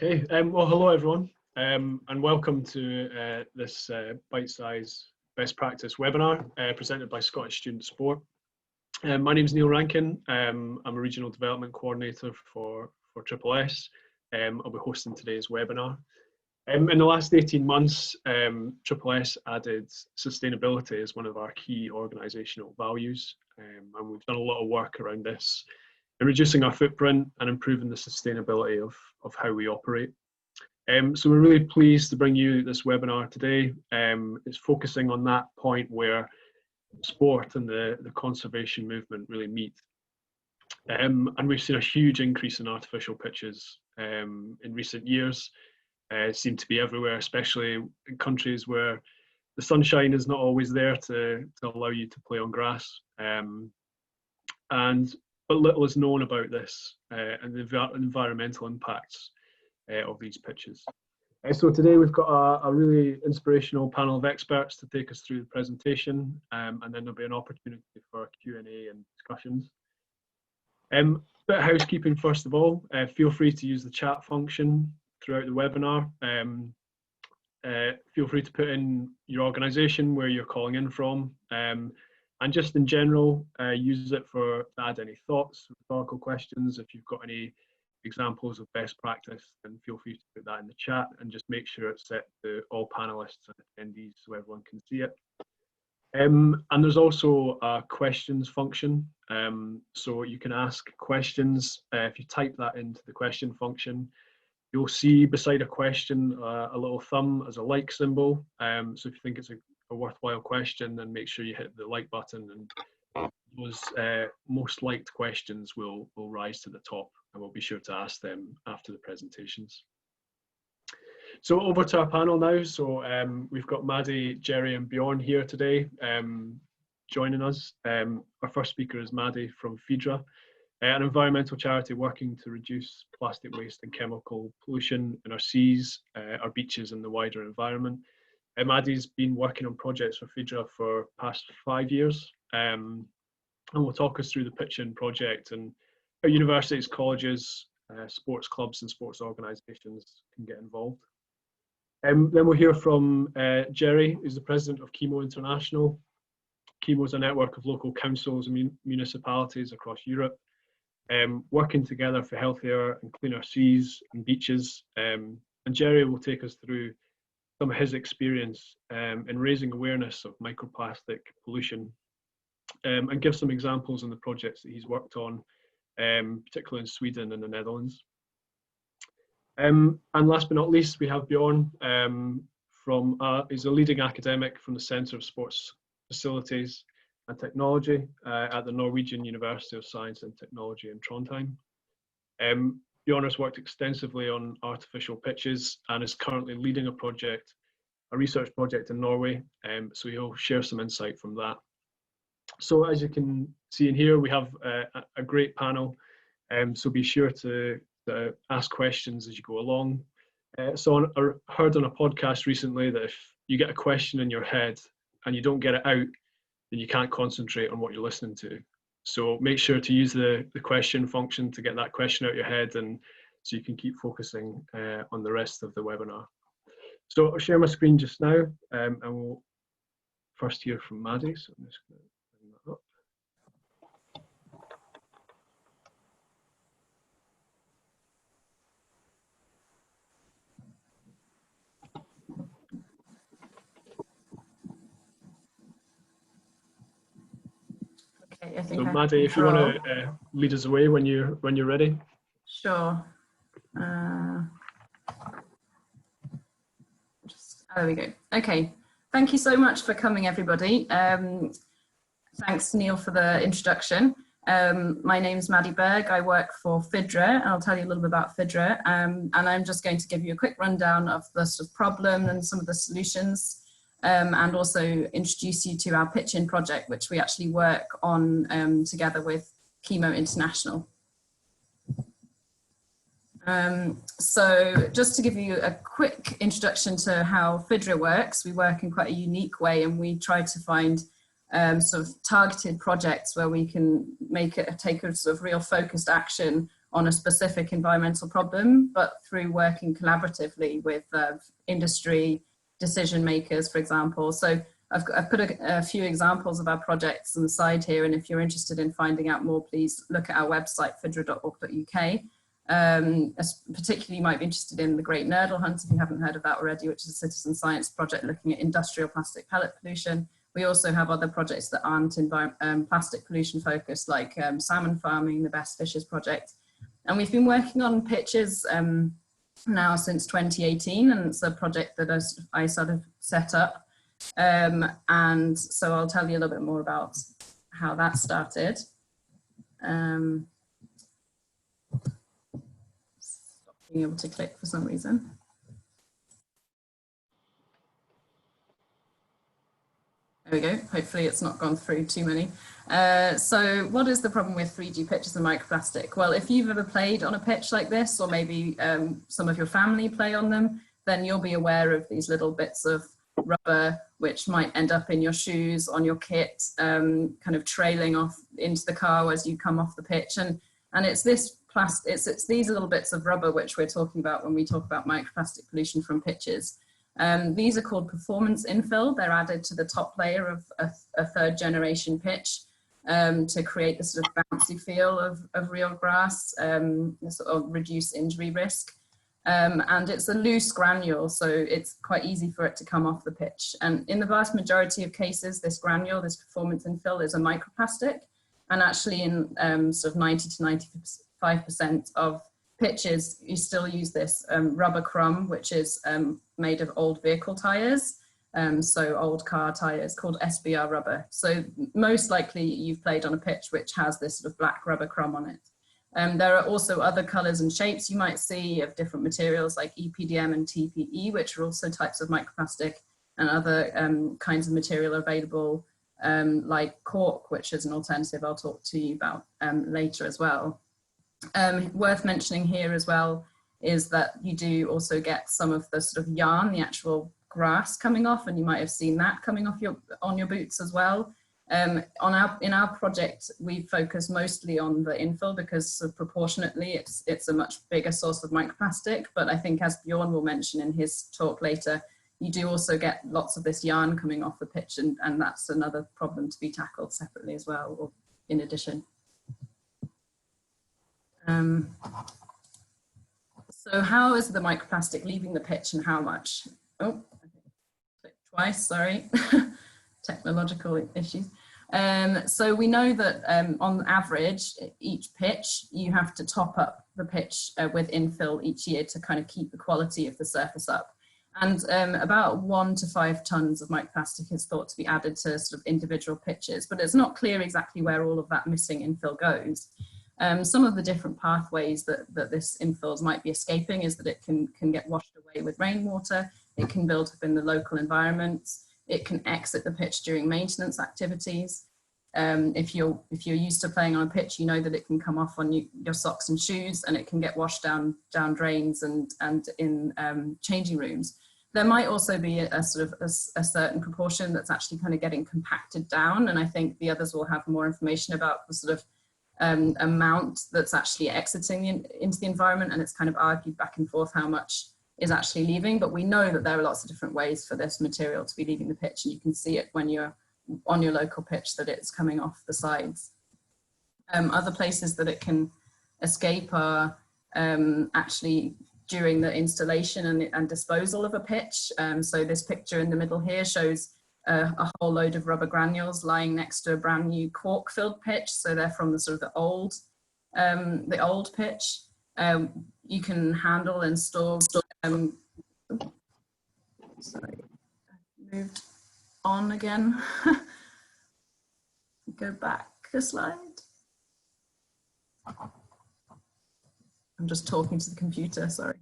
Okay, well, hello everyone, and welcome to this BiteSSSize Best Practice webinar presented by Scottish Student Sport. My name is Neil Rankin. I'm a Regional Development Coordinator for SSSize. I'll be hosting today's webinar. In the last 18 months, SSSize added sustainability as one of our key organisational values, and we've done a lot of work around this, and reducing our footprint and improving the sustainability of how we operate. So we're really pleased to bring you this webinar today. It's focusing on that point where sport and the conservation movement really meet. And we've seen a huge increase in artificial pitches in recent years. Seem to be everywhere, especially in countries where the sunshine is not always there to allow you to play on grass. But little is known about this and the environmental impacts of these pitches. So today we've got a really inspirational panel of experts to take us through the presentation, and then there'll be an opportunity for Q&A and discussions. Bit of housekeeping first of all. Feel free to use the chat function throughout the webinar. Feel free to put in your organisation, where you're calling in from, and just in general, use it to add any thoughts, rhetorical questions. If you've got any examples of best practice, then feel free to put that in the chat, and just make sure it's set to all panelists and attendees so everyone can see it. And there's also a questions function. So you can ask questions. If you type that into the question function, you'll see beside a question a little thumb as a like symbol. So if you think it's a worthwhile question, then make sure you hit the like button, and those most liked questions will rise to the top, and we'll be sure to ask them after the presentations. So over to our panel now. So we've got Maddie, Jerry and Bjorn here today joining us. Our first speaker is Maddie from Fidra, an environmental charity working to reduce plastic waste and chemical pollution in our seas, our beaches and the wider environment. Maddie's been working on projects for Fidra for the past 5 years, and will talk us through the pitching project and how universities, colleges, sports clubs and sports organisations can get involved. Then we'll hear from Jerry, who's the president of Chemo International. Chemo is a network of local councils and municipalities across Europe, working together for healthier and cleaner seas and beaches. And Jerry will take us through some of his experience in raising awareness of microplastic pollution, and give some examples in the projects that he's worked on, particularly in Sweden and the Netherlands. And last but not least, we have Bjorn he's a leading academic from the Centre of Sports Facilities and Technology at the Norwegian University of Science and Technology in Trondheim. Bjorn has worked extensively on artificial pitches and is currently leading a research project in Norway, so he'll share some insight from that. So as you can see in here, we have a great panel, so be sure to ask questions as you go along. So I heard on a podcast recently that if you get a question in your head and you don't get it out, then you can't concentrate on what you're listening to. So make sure to use the question function to get that question out of your head, and so you can keep focusing on the rest of the webinar. So I'll share my screen just now, and we'll first hear from Maddie. So I'm just going to bring that up. Okay, I think so Maddie, if you want to lead us away when you're ready. Sure. There we go. Okay. Thank you so much for coming, everybody. Thanks, Neil, for the introduction. My name's Maddie Berg. I work for Fidra, and I'll tell you a little bit about Fidra. And I'm just going to give you a quick rundown of the sort of problem and some of the solutions, and also introduce you to our pitch-in project, which we actually work on together with Chemo International. So just to give you a quick introduction to how Fidra works, we work in quite a unique way, and we try to find sort of targeted projects where we can take a sort of real focused action on a specific environmental problem, but through working collaboratively with industry decision makers, for example. So I've put a few examples of our projects on the side here, and if you're interested in finding out more, please look at our website, fidra.org.uk. Particularly, you might be interested in the Great Nurdle Hunt, if you haven't heard of that already, which is a citizen science project looking at industrial plastic pellet pollution. We also have other projects that aren't plastic pollution focused, like salmon farming, the Best Fishes project. And we've been working on pitches now since 2018, and it's a project that I sort of set up. And so I'll tell you a little bit more about how that started. Stop being able to click for some reason. There we go. Hopefully it's not gone through too many. So what is the problem with 3D pitches and microplastic? Well, if you've ever played on a pitch like this, or maybe some of your family play on them, then you'll be aware of these little bits of rubber which might end up in your shoes, on your kit, kind of trailing off into the car as you come off the pitch. And it's this plastic, it's these little bits of rubber which we're talking about when we talk about microplastic pollution from pitches. These are called performance infill. They're added to the top layer of a third generation pitch to create this sort of bouncy feel of real grass, sort of reduce injury risk. And it's a loose granule, so it's quite easy for it to come off the pitch. And in the vast majority of cases, this granule, this performance infill, is a microplastic. And actually in sort of 90 to 95% of pitches, you still use this rubber crumb, which is made of old vehicle tires. So old car tires, called SBR rubber. So most likely you've played on a pitch which has this sort of black rubber crumb on it. There are also other colors and shapes you might see of different materials like EPDM and TPE, which are also types of microplastic, and other kinds of material available like cork, which is an alternative I'll talk to you about later as well. Worth mentioning here as well is that you do also get some of the sort of yarn, the actual grass coming off, and you might have seen that coming off on your boots as well. In our project, we focus mostly on the infill because proportionately it's a much bigger source of microplastic. But I think, as Bjorn will mention in his talk later, you do also get lots of this yarn coming off the pitch, and that's another problem to be tackled separately as well, or in addition. So how is the microplastic leaving the pitch, and how much? Oh, I clicked twice, sorry. Technological issues. So we know that on average, each pitch, you have to top up the pitch with infill each year to kind of keep the quality of the surface up. And about 1 to 5 tons of microplastic is thought to be added to sort of individual pitches, but it's not clear exactly where all of that missing infill goes. Some of the different pathways that this infills might be escaping is that it can get washed away with rainwater, it can build up in the local environments, it can exit the pitch during maintenance activities. If you're used to playing on a pitch, you know that it can come off on your socks and shoes, and it can get washed down drains and in changing rooms. There might also be a sort of a certain proportion that's actually kind of getting compacted down, and I think the others will have more information about the sort of amount that's actually exiting into the environment, and it's kind of argued back and forth how much is actually leaving, but we know that there are lots of different ways for this material to be leaving the pitch, and you can see it when you're on your local pitch that it's coming off the sides. Other places that it can escape are actually during the installation and disposal of a pitch. So this picture in the middle here shows a whole load of rubber granules lying next to a brand new cork-filled pitch. So they're from the sort of the old pitch. You can handle and store. Sorry, moved on again. Go back a slide. I'm just talking to the computer, sorry.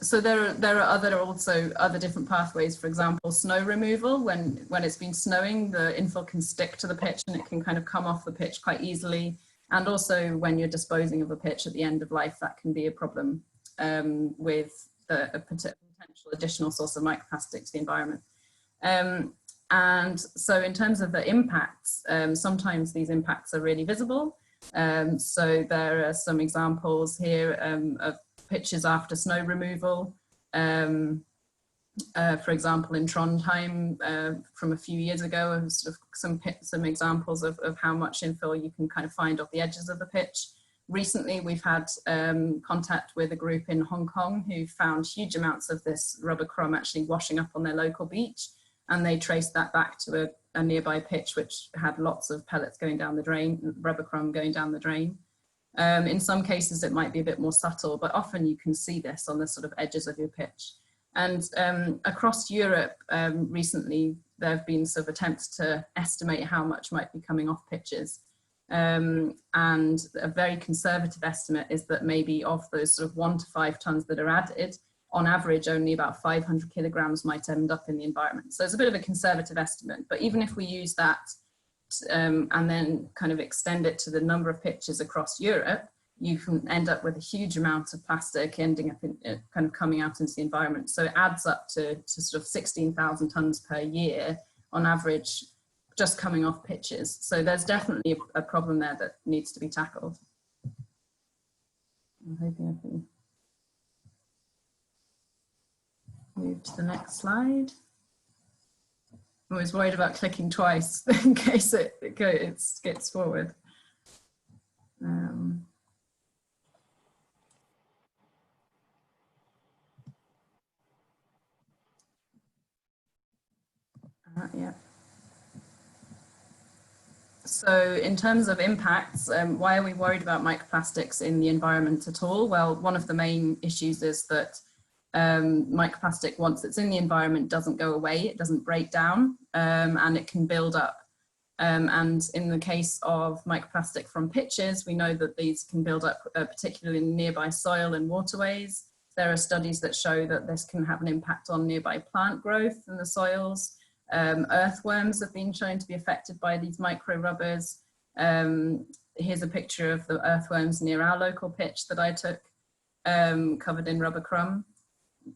So there are also other different pathways. For example, snow removal. When it's been snowing, the infill can stick to the pitch and it can kind of come off the pitch quite easily. And also when you're disposing of a pitch at the end of life, that can be a problem with a potential additional source of microplastic to the environment. And so in terms of the impacts, sometimes these impacts are really visible, So there are some examples here of pitches after snow removal. For example, in Trondheim from a few years ago, sort of some examples of how much infill you can kind of find off the edges of the pitch. Recently, we've had contact with a group in Hong Kong who found huge amounts of this rubber crumb actually washing up on their local beach, and they traced that back to a nearby pitch which had lots of pellets going down the drain, rubber crumb going down the drain. In some cases, it might be a bit more subtle, but often you can see this on the sort of edges of your pitch. And across Europe, recently, there have been sort of attempts to estimate how much might be coming off pitches. And a very conservative estimate is that maybe of those sort of 1 to 5 tons that are added, on average, only about 500 kilograms might end up in the environment. So it's a bit of a conservative estimate, but even if we use that and then kind of extend it to the number of pitches across Europe, you can end up with a huge amount of plastic ending up in kind of coming out into the environment. So it adds up to sort of 16,000 tons per year on average, just coming off pitches. So there's definitely a problem there that needs to be tackled. I'm hoping I can move to the next slide. I'm always worried about clicking twice in case it skips forward. Yeah. So in terms of impacts, why are we worried about microplastics in the environment at all? Well, one of the main issues is that microplastic, once it's in the environment, doesn't go away, it doesn't break down, and it can build up. And in the case of microplastic from pitches, we know that these can build up, particularly in nearby soil and waterways. There are studies that show that this can have an impact on nearby plant growth in the soils. Earthworms have been shown to be affected by these micro rubbers. Here's a picture of the earthworms near our local pitch that I took, covered in rubber crumb.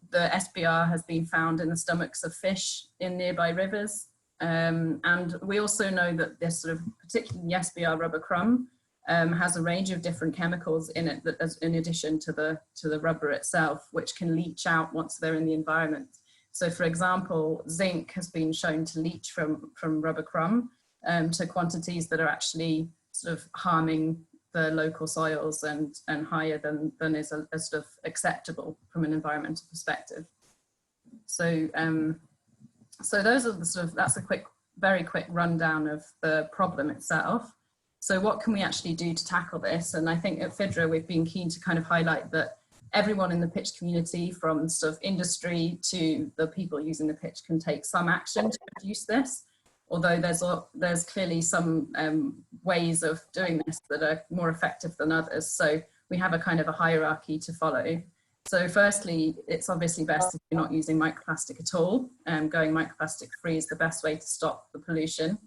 The SBR has been found in the stomachs of fish in nearby rivers. And we also know that this sort of, particularly the SBR rubber crumb, has a range of different chemicals in it that, in addition to the rubber itself, which can leach out once they're in the environment. So for example, zinc has been shown to leach from rubber crumb to quantities that are actually sort of harming the local soils and higher than is a sort of acceptable from an environmental perspective. So so those are the sort of, that's a very quick rundown of the problem itself. So what can we actually do to tackle this? And I think at Fidra, we've been keen to kind of highlight that everyone in the pitch community, from sort of industry to the people using the pitch, can take some action to reduce this. Although there's clearly some ways of doing this that are more effective than others. So we have a kind of a hierarchy to follow. So firstly, it's obviously best if you're not using microplastic at all. Going microplastic free is the best way to stop the pollution.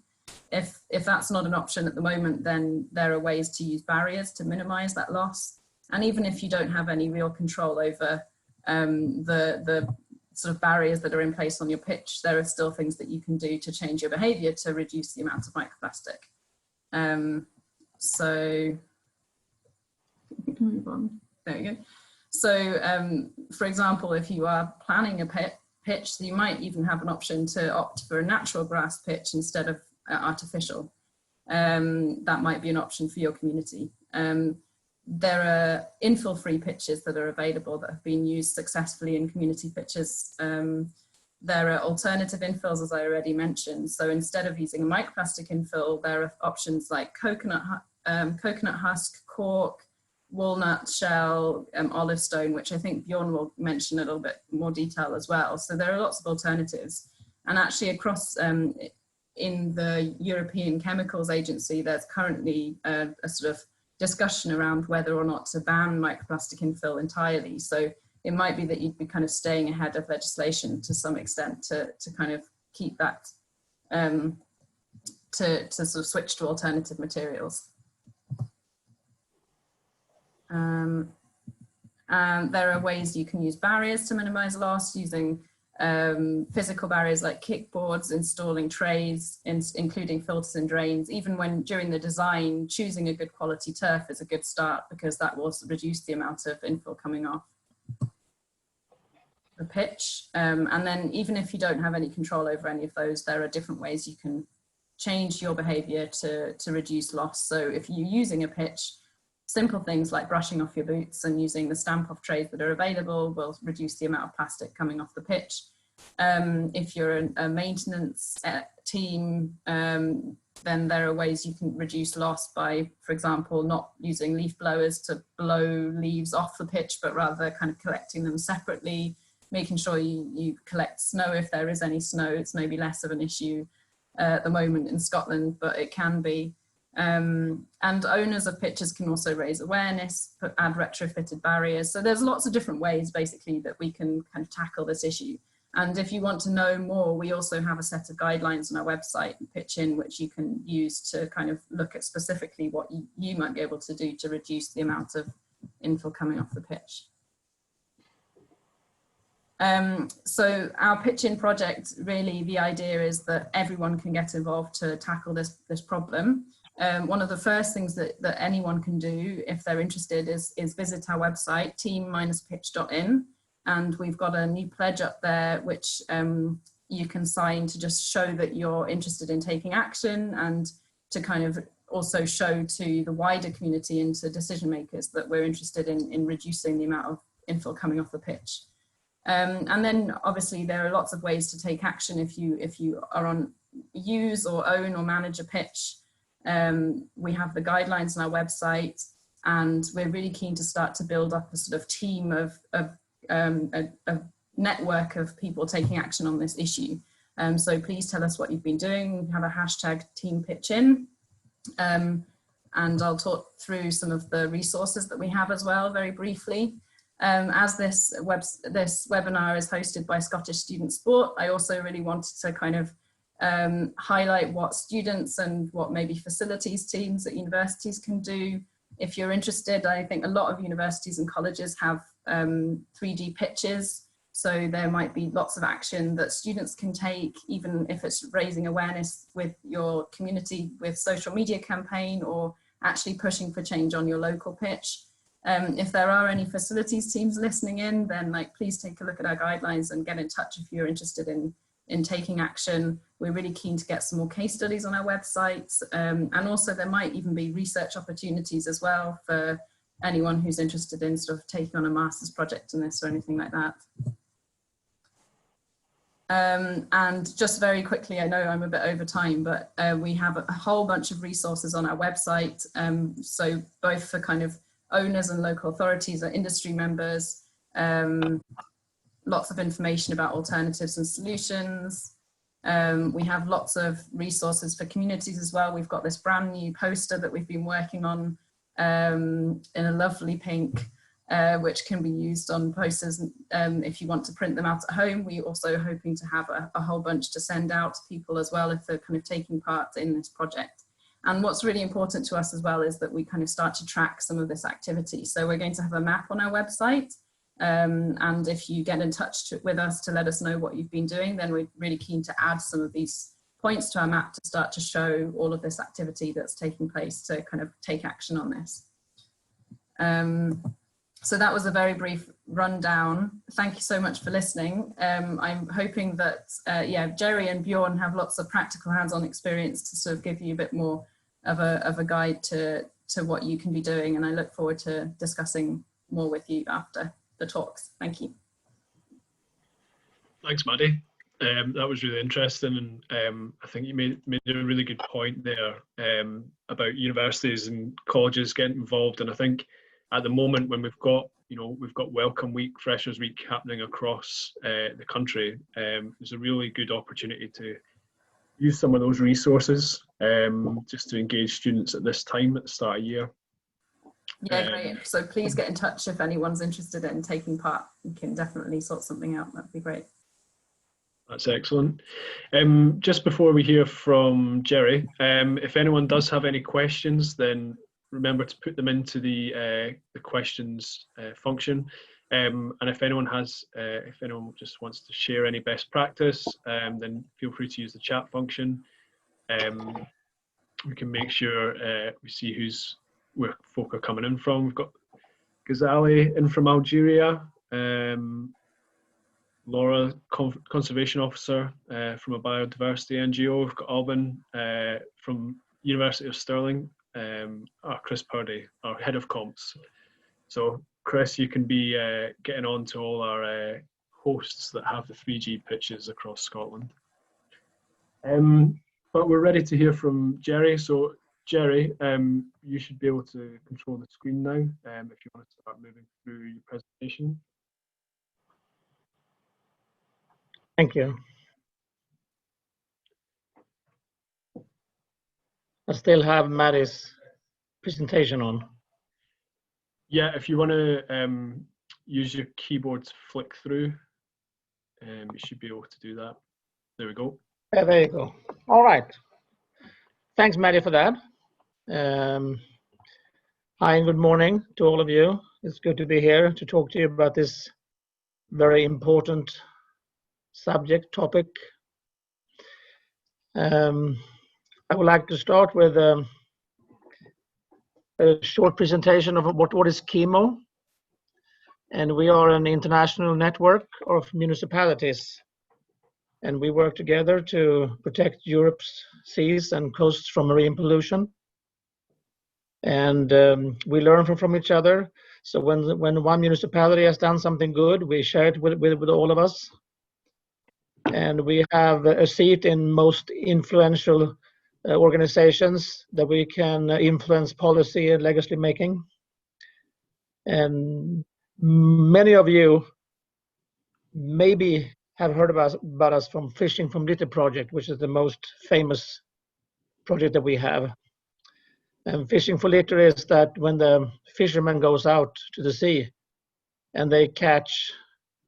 If that's not an option at the moment, then there are ways to use barriers to minimize that loss. And even if you don't have any real control over the sort of barriers that are in place on your pitch, there are still things that you can do to change your behavior to reduce the amount of microplastic. So move on. There we go. So for example, if you are planning a pitch, you might even have an option to opt for a natural grass pitch instead of artificial. That might be an option for your community. There are infill-free pitches that are available that have been used successfully in community pitches. There are alternative infills, as I already mentioned. So instead of using a microplastic infill, there are options like coconut husk, cork, walnut shell, olive stone, which I think Bjorn will mention a little bit more detail as well. So there are lots of alternatives. And actually across in the European Chemicals Agency, there's currently a sort of discussion around whether or not to ban microplastic infill entirely. So it might be that you'd be kind of staying ahead of legislation to some extent to kind of keep that, to sort of switch to alternative materials. And there are ways you can use barriers to minimize loss using physical barriers like kickboards, installing trays, including filters and drains. Even when during the design, choosing a good quality turf is a good start, because that will reduce the amount of infill coming off the pitch. And then even if you don't have any control over any of those, there are different ways you can change your behavior to reduce loss. So if you're using a pitch, simple things like brushing off your boots and using the stamp off trays that are available will reduce the amount of plastic coming off the pitch. If you're a maintenance team, then there are ways you can reduce loss by, for example, not using leaf blowers to blow leaves off the pitch, but rather kind of collecting them separately, making sure you collect snow if there is any snow. It's maybe less of an issue at the moment in Scotland, but it can be. And owners of pitches can also raise awareness, add retrofitted barriers. So there's lots of different ways basically that we can kind of tackle this issue. And if you want to know more, we also have a set of guidelines on our website, Pitch In, which you can use to kind of look at specifically what you might be able to do to reduce the amount of infill coming off the pitch. So our Pitch In project, really the idea is that everyone can get involved to tackle this problem. One of the first things that anyone can do if they're interested is visit our website, team-pitch.in, and we've got a new pledge up there which you can sign to just show that you're interested in taking action, and to kind of also show to the wider community and to decision makers that we're interested in reducing the amount of infill coming off the pitch. And then obviously there are lots of ways to take action if you are use or own or manage a pitch. We have the guidelines on our website, and we're really keen to start to build up a sort of team of a network of people taking action on this issue. So please tell us what you've been doing. We have a hashtag #TeamPitchIn, and I'll talk through some of the resources that we have as well very briefly. As this webinar is hosted by Scottish Student Sport, I also really wanted to kind of highlight what students and what maybe facilities teams at universities can do. If you're interested, I think a lot of universities and colleges have 3D pitches, so there might be lots of action that students can take, even if it's raising awareness with your community with social media campaign, or actually pushing for change on your local pitch. If there are any facilities teams listening in, then please take a look at our guidelines and get in touch if you're interested in taking action. We're really keen to get some more case studies on our website, and also there might even be research opportunities as well for anyone who's interested in sort of taking on a master's project in this or anything like that. And just very quickly, I know I'm a bit over time, but we have a whole bunch of resources on our website, so both for kind of owners and local authorities or industry members, lots of information about alternatives and solutions. We have lots of resources for communities as well. We've got this brand new poster that we've been working on in a lovely pink, which can be used on posters if you want to print them out at home. We're also hoping to have a whole bunch to send out to people as well if they're kind of taking part in this project. And what's really important to us as well is that we kind of start to track some of this activity. So we're going to have a map on our website. And if you get in touch with us to let us know what you've been doing, then we're really keen to add some of these points to our map to start to show all of this activity that's taking place to kind of take action on this. So that was a very brief rundown. Thank you so much for listening. I'm hoping that, yeah, Jerry and Bjorn have lots of practical hands-on experience to sort of give you a bit more of a guide to what you can be doing. And I look forward to discussing more with you after the talks. Thank you. Thanks, Maddie. That was really interesting, and I think you made a really good point there about universities and colleges getting involved. And I think at the moment, when we've got Welcome Week, Freshers Week happening across the country, there's a really good opportunity to use some of those resources just to engage students at this time at the start of the year. Yeah, great. So please get in touch if anyone's interested in taking part. We can definitely sort something out. That'd be great. That's excellent. Just before we hear from Jerry, if anyone does have any questions, then remember to put them into the questions function. And if anyone just wants to share any best practice, then feel free to use the chat function. We can make sure we see where folk are coming in from. We've got Ghazali in from Algeria, Laura, conservation officer from a biodiversity NGO. We've got Alban from University of Stirling, Chris Purdy, our head of comps. So Chris, you can be getting on to all our hosts that have the 3G pitches across Scotland. But we're ready to hear from Jerry. So Jerry, you should be able to control the screen now if you want to start moving through your presentation. Thank you. I still have Maddie's presentation on. Yeah, if you want to use your keyboard to flick through, you should be able to do that. There we go. Yeah, there you go. All right. Thanks, Maddie, for that. Hi and good morning to all of you. It's good to be here to talk to you about this very important topic. I would like to start with a short presentation of what is chemo. And we are an international network of municipalities. And we work together to protect Europe's seas and coasts from marine pollution. And we learn from each other. So when one municipality has done something good, we share it with all of us. And we have a seat in most influential organizations that we can influence policy and legislation making. And many of you maybe have heard about us from Fishing from Litter project, which is the most famous project that we have. And Fishing for Litter is that when the fisherman goes out to the sea and they catch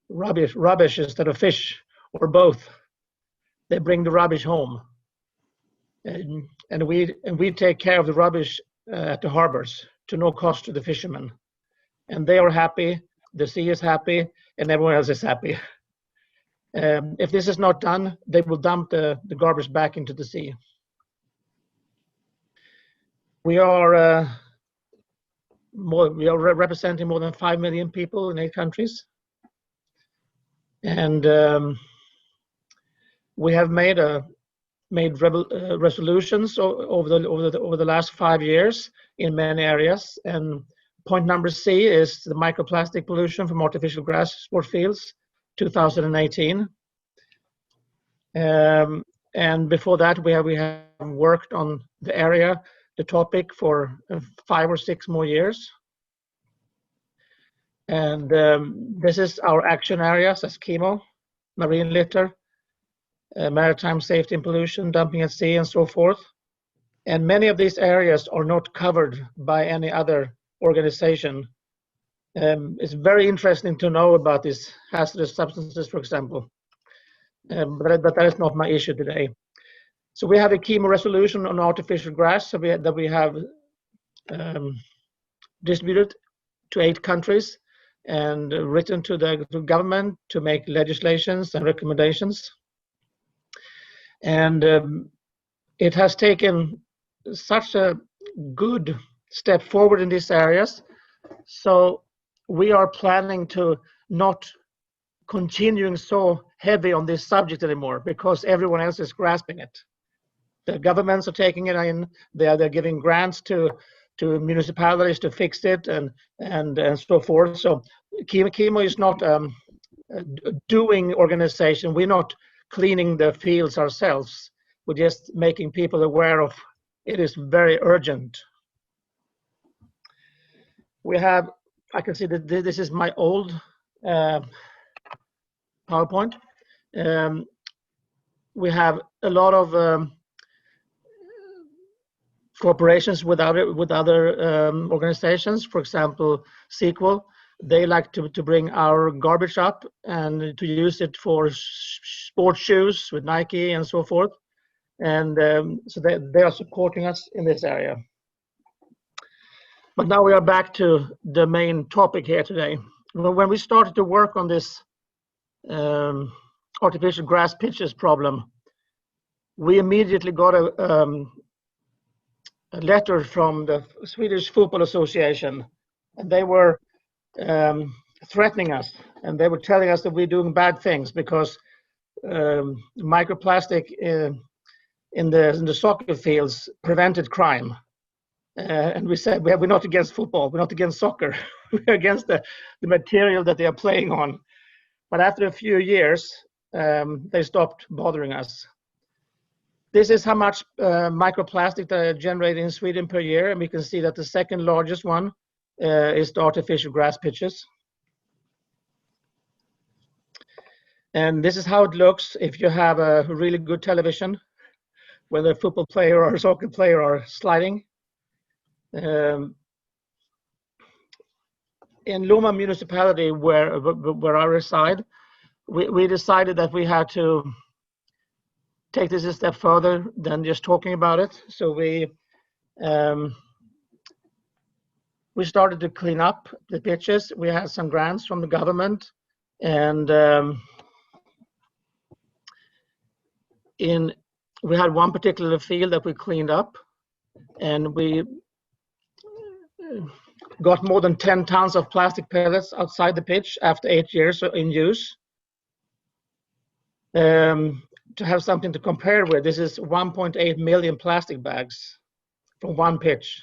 rubbish instead of fish, or both, they bring the rubbish home. And we take care of the rubbish at the harbors to no cost to the fishermen. And they are happy, the sea is happy, and everyone else is happy. If this is not done, they will dump the garbage back into the sea. We are representing more than 5 million people in 8 countries. And we have made resolutions over the last 5 years in many areas. And point number C is the microplastic pollution from artificial grass sport fields, 2018. And before that, we have worked on the topic for 5 or 6 more years. And this is our action areas as chemo, marine litter, maritime safety and pollution, dumping at sea, and so forth. And many of these areas are not covered by any other organization. It's very interesting to know about these hazardous substances, for example. But that is not my issue today. So we have a chemo resolution on artificial grass that we have distributed to 8 countries and written to the government to make legislations and recommendations. And it has taken such a good step forward in these areas. So we are planning to not continuing so heavy on this subject anymore because everyone else is grasping it. The governments are taking it in. They're giving grants to municipalities to fix it and so forth. So chemo is not a doing organization. We're not cleaning the fields ourselves. We're just making people aware of it is very urgent. I can see that this is my old PowerPoint. We have a lot of cooperations with other organizations. For example, Sequel, they like to bring our garbage up and to use it for sports shoes with Nike and so forth. And so they are supporting us in this area. But now we are back to the main topic here today. when we started to work on this artificial grass pitches problem, we immediately got a letter from the Swedish Football Association, and they were threatening us, and they were telling us that we're doing bad things because microplastic in the soccer fields prevented crime. And we said we're not against football, we're not against soccer, we're against the material that they are playing on. But after a few years, they stopped bothering us. This is how much microplastic they are generated in Sweden per year, and we can see that the second largest one is the artificial grass pitches. And this is how it looks if you have a really good television, whether a football player or a soccer player are sliding. In Lomma municipality, where I reside, we decided that we had to take this a step further than just talking about it. So we started to clean up the pitches. We had some grants from the government, and we had one particular field that we cleaned up, and we got more than 10 tons of plastic pellets outside the pitch after 8 years in use. To have something to compare with, this is 1.8 million plastic bags from one pitch.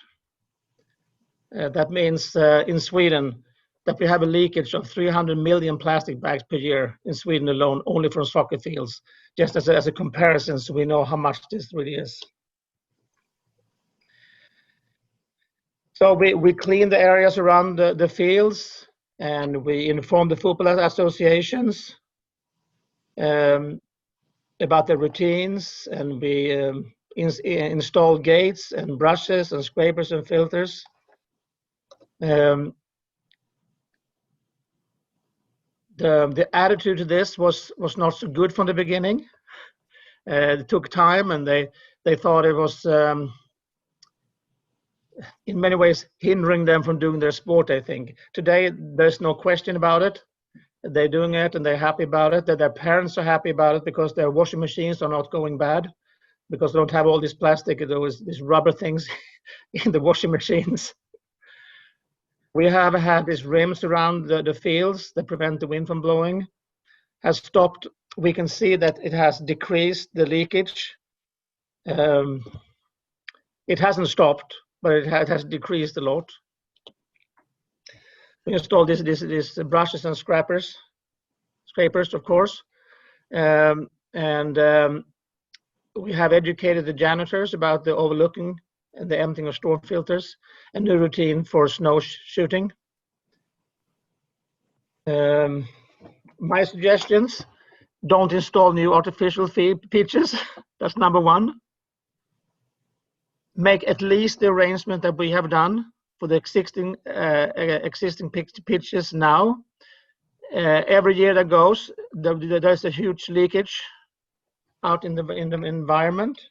That means in Sweden that we have a leakage of 300 million plastic bags per year in Sweden alone, only from soccer fields, just as a comparison, so we know how much this really is. So we clean the areas around the fields, and we inform the football associations about the routines, and we install gates and brushes and scrapers and filters. The attitude to this was not so good from the beginning. It took time, and they thought it was in many ways hindering them from doing their sport, I think. Today, there's no question about it. They're doing it, and they're happy about it. That their parents are happy about it because their washing machines are not going bad, because they don't have all this plastic, these rubber things in the washing machines. We have had these rims around the fields that prevent the wind from blowing. Has stopped. We can see that it has decreased the leakage. It hasn't stopped, but it has decreased a lot. We installed these brushes and scrapers, of course, and we have educated the janitors about the overlooking and the emptying of storm filters and the routine for snow shooting. My suggestions: don't install new artificial pitches. That's number one. Make at least the arrangement that we have done for the existing pitches now. Every year that goes, there's a huge leakage out in the environment.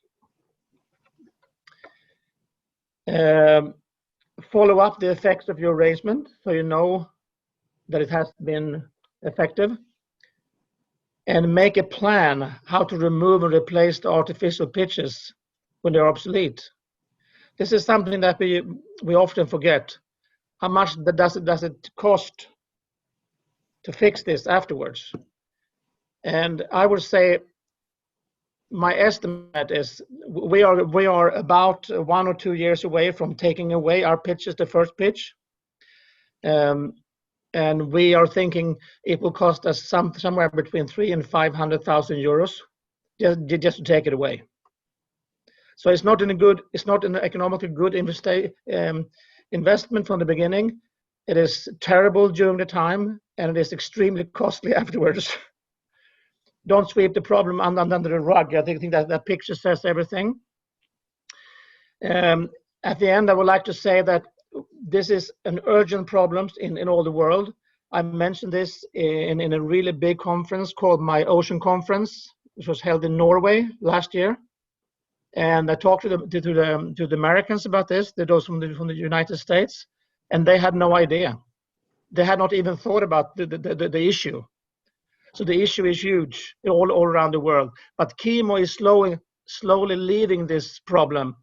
Follow up the effects of your arrangement so you know that it has been effective, and make a plan how to remove and replace the artificial pitches when they're obsolete. This is something that we often forget. How much does it cost to fix this afterwards? And I would say my estimate is we are about 1 or 2 years away from taking away our pitches, the first pitch, and we are thinking it will cost us somewhere between 300,000 and 500,000 euros just to take it away. So it's not an economically good investment from the beginning. It is terrible during the time, and it is extremely costly afterwards. Don't sweep the problem under the rug. I think that picture says everything. At the end, I would like to say that this is an urgent problem in all the world. I mentioned this in a really big conference called My Ocean Conference, which was held in Norway last year. And I talked to the Americans about this, those from the United States, and they had no idea. they had not even thought about the issue. So the issue is huge all around the world. But chemo is slowly leaving this problem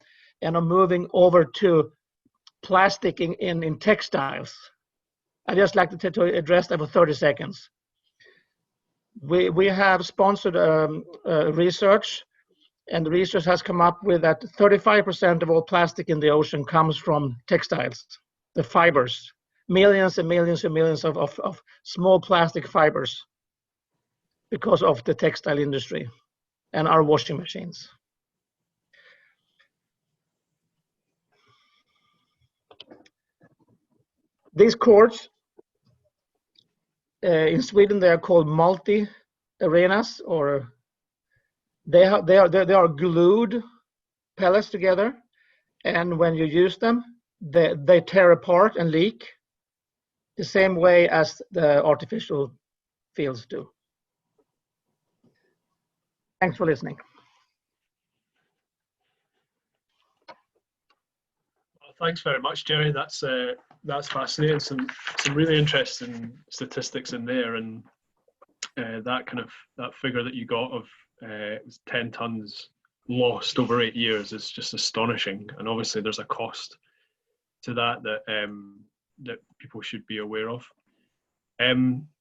and are moving over to plastic in textiles. I just like to address that for 30 seconds. We have sponsored research, and the research has come up with that 35% of all plastic in the ocean comes from textiles, the fibers, millions and millions and millions of small plastic fibers because of the textile industry and our washing machines. These cords, in Sweden, they are called multi-arenas, or they are glued pellets together, and when you use them, they tear apart and leak the same way as the artificial fields do. Thanks for listening. Well, thanks very much, Jerry. That's fascinating. Some really interesting statistics in there, and that figure that you got of it was 10 tons lost over 8 years is just astonishing. And obviously, there's a cost to that that people should be aware of.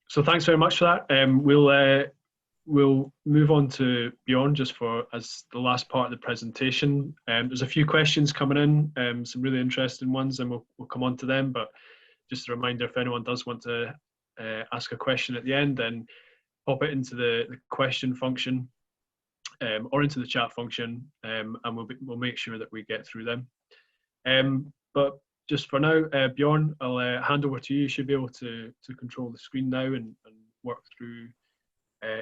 So thanks very much for that. We'll move on to Bjorn just as the last part of the presentation. There's a few questions coming in, some really interesting ones, and we'll come on to them. But just a reminder, if anyone does want to ask a question at the end, then pop it into the question function or into the chat function, and we'll make sure that we get through them. But just for now, Bjorn, I'll hand over to you. You should be able to control the screen now and work through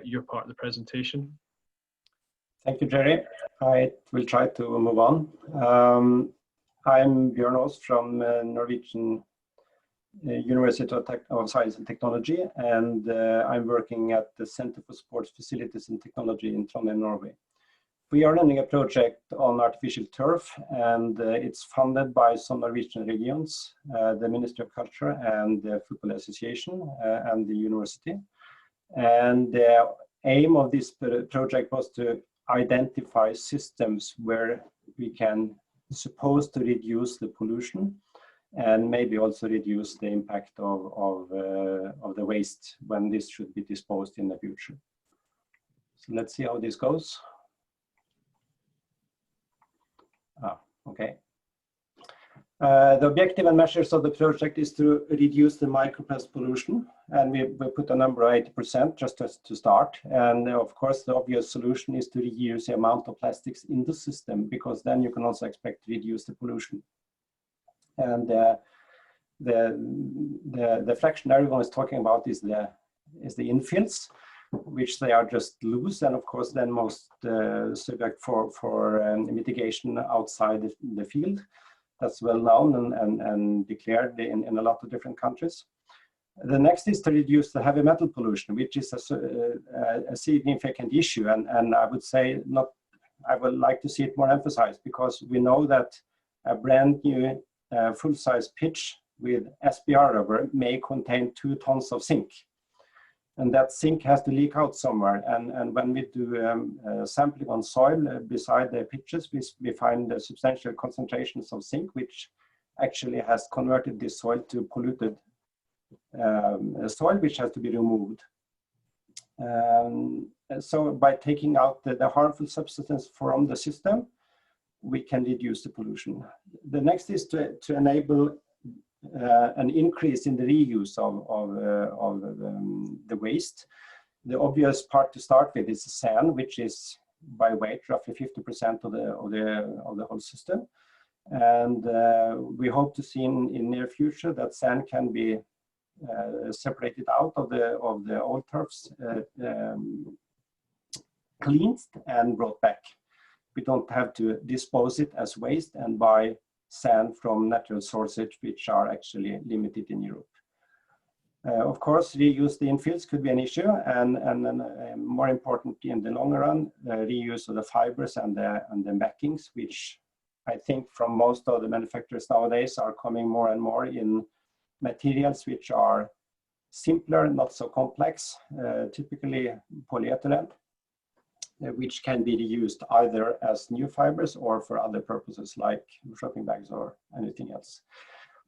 your part of the presentation. Thank you, Jerry. I will try to move on. I'm Bjørn Aas from Norwegian University of Science and Technology, and I'm working at the Center for Sports Facilities and Technology in Trondheim, Norway. We are running a project on artificial turf, and it's funded by some Norwegian regions, the Ministry of Culture and the Football Association and the university. And the aim of this project was to identify systems where we can supposed to reduce the pollution and maybe also reduce the impact of the waste when this should be disposed in the future. So let's see how this goes. Okay. The objective and measures of the project is to reduce the microplastic pollution, and we put a number of 80% just to start. And of course, the obvious solution is to reduce the amount of plastics in the system, because then you can also expect to reduce the pollution. And the fraction everyone is talking about is the infills, which they are just loose, and of course then most subject for mitigation outside the field. That's well known and declared in a lot of different countries. The next is to reduce the heavy metal pollution, which is a significant issue, and I would say I would like to see it more emphasized, because we know that a brand new full-size pitch with SBR rubber may contain 2 tons of zinc. And that zinc has to leak out somewhere. And when we do sampling on soil beside the pitches, we find substantial concentrations of zinc, which actually has converted this soil to polluted soil, which has to be removed. So by taking out the harmful substance from the system, we can reduce the pollution. The next is to enable an increase in the reuse of the waste. The obvious part to start with is sand, which is by weight roughly 50% of the whole system. And we hope to see in near future that sand can be separated out of the old turfs, cleansed and brought back. We don't have to dispose it as waste and buy sand from natural sources, which are actually limited in Europe. Of course, reuse the infills could be an issue, and more important in the long run, reuse of the fibers and the backings, which I think from most of the manufacturers nowadays are coming more and more in materials which are simpler, not so complex, typically polyethylene, which can be used either as new fibers or for other purposes like shopping bags or anything else.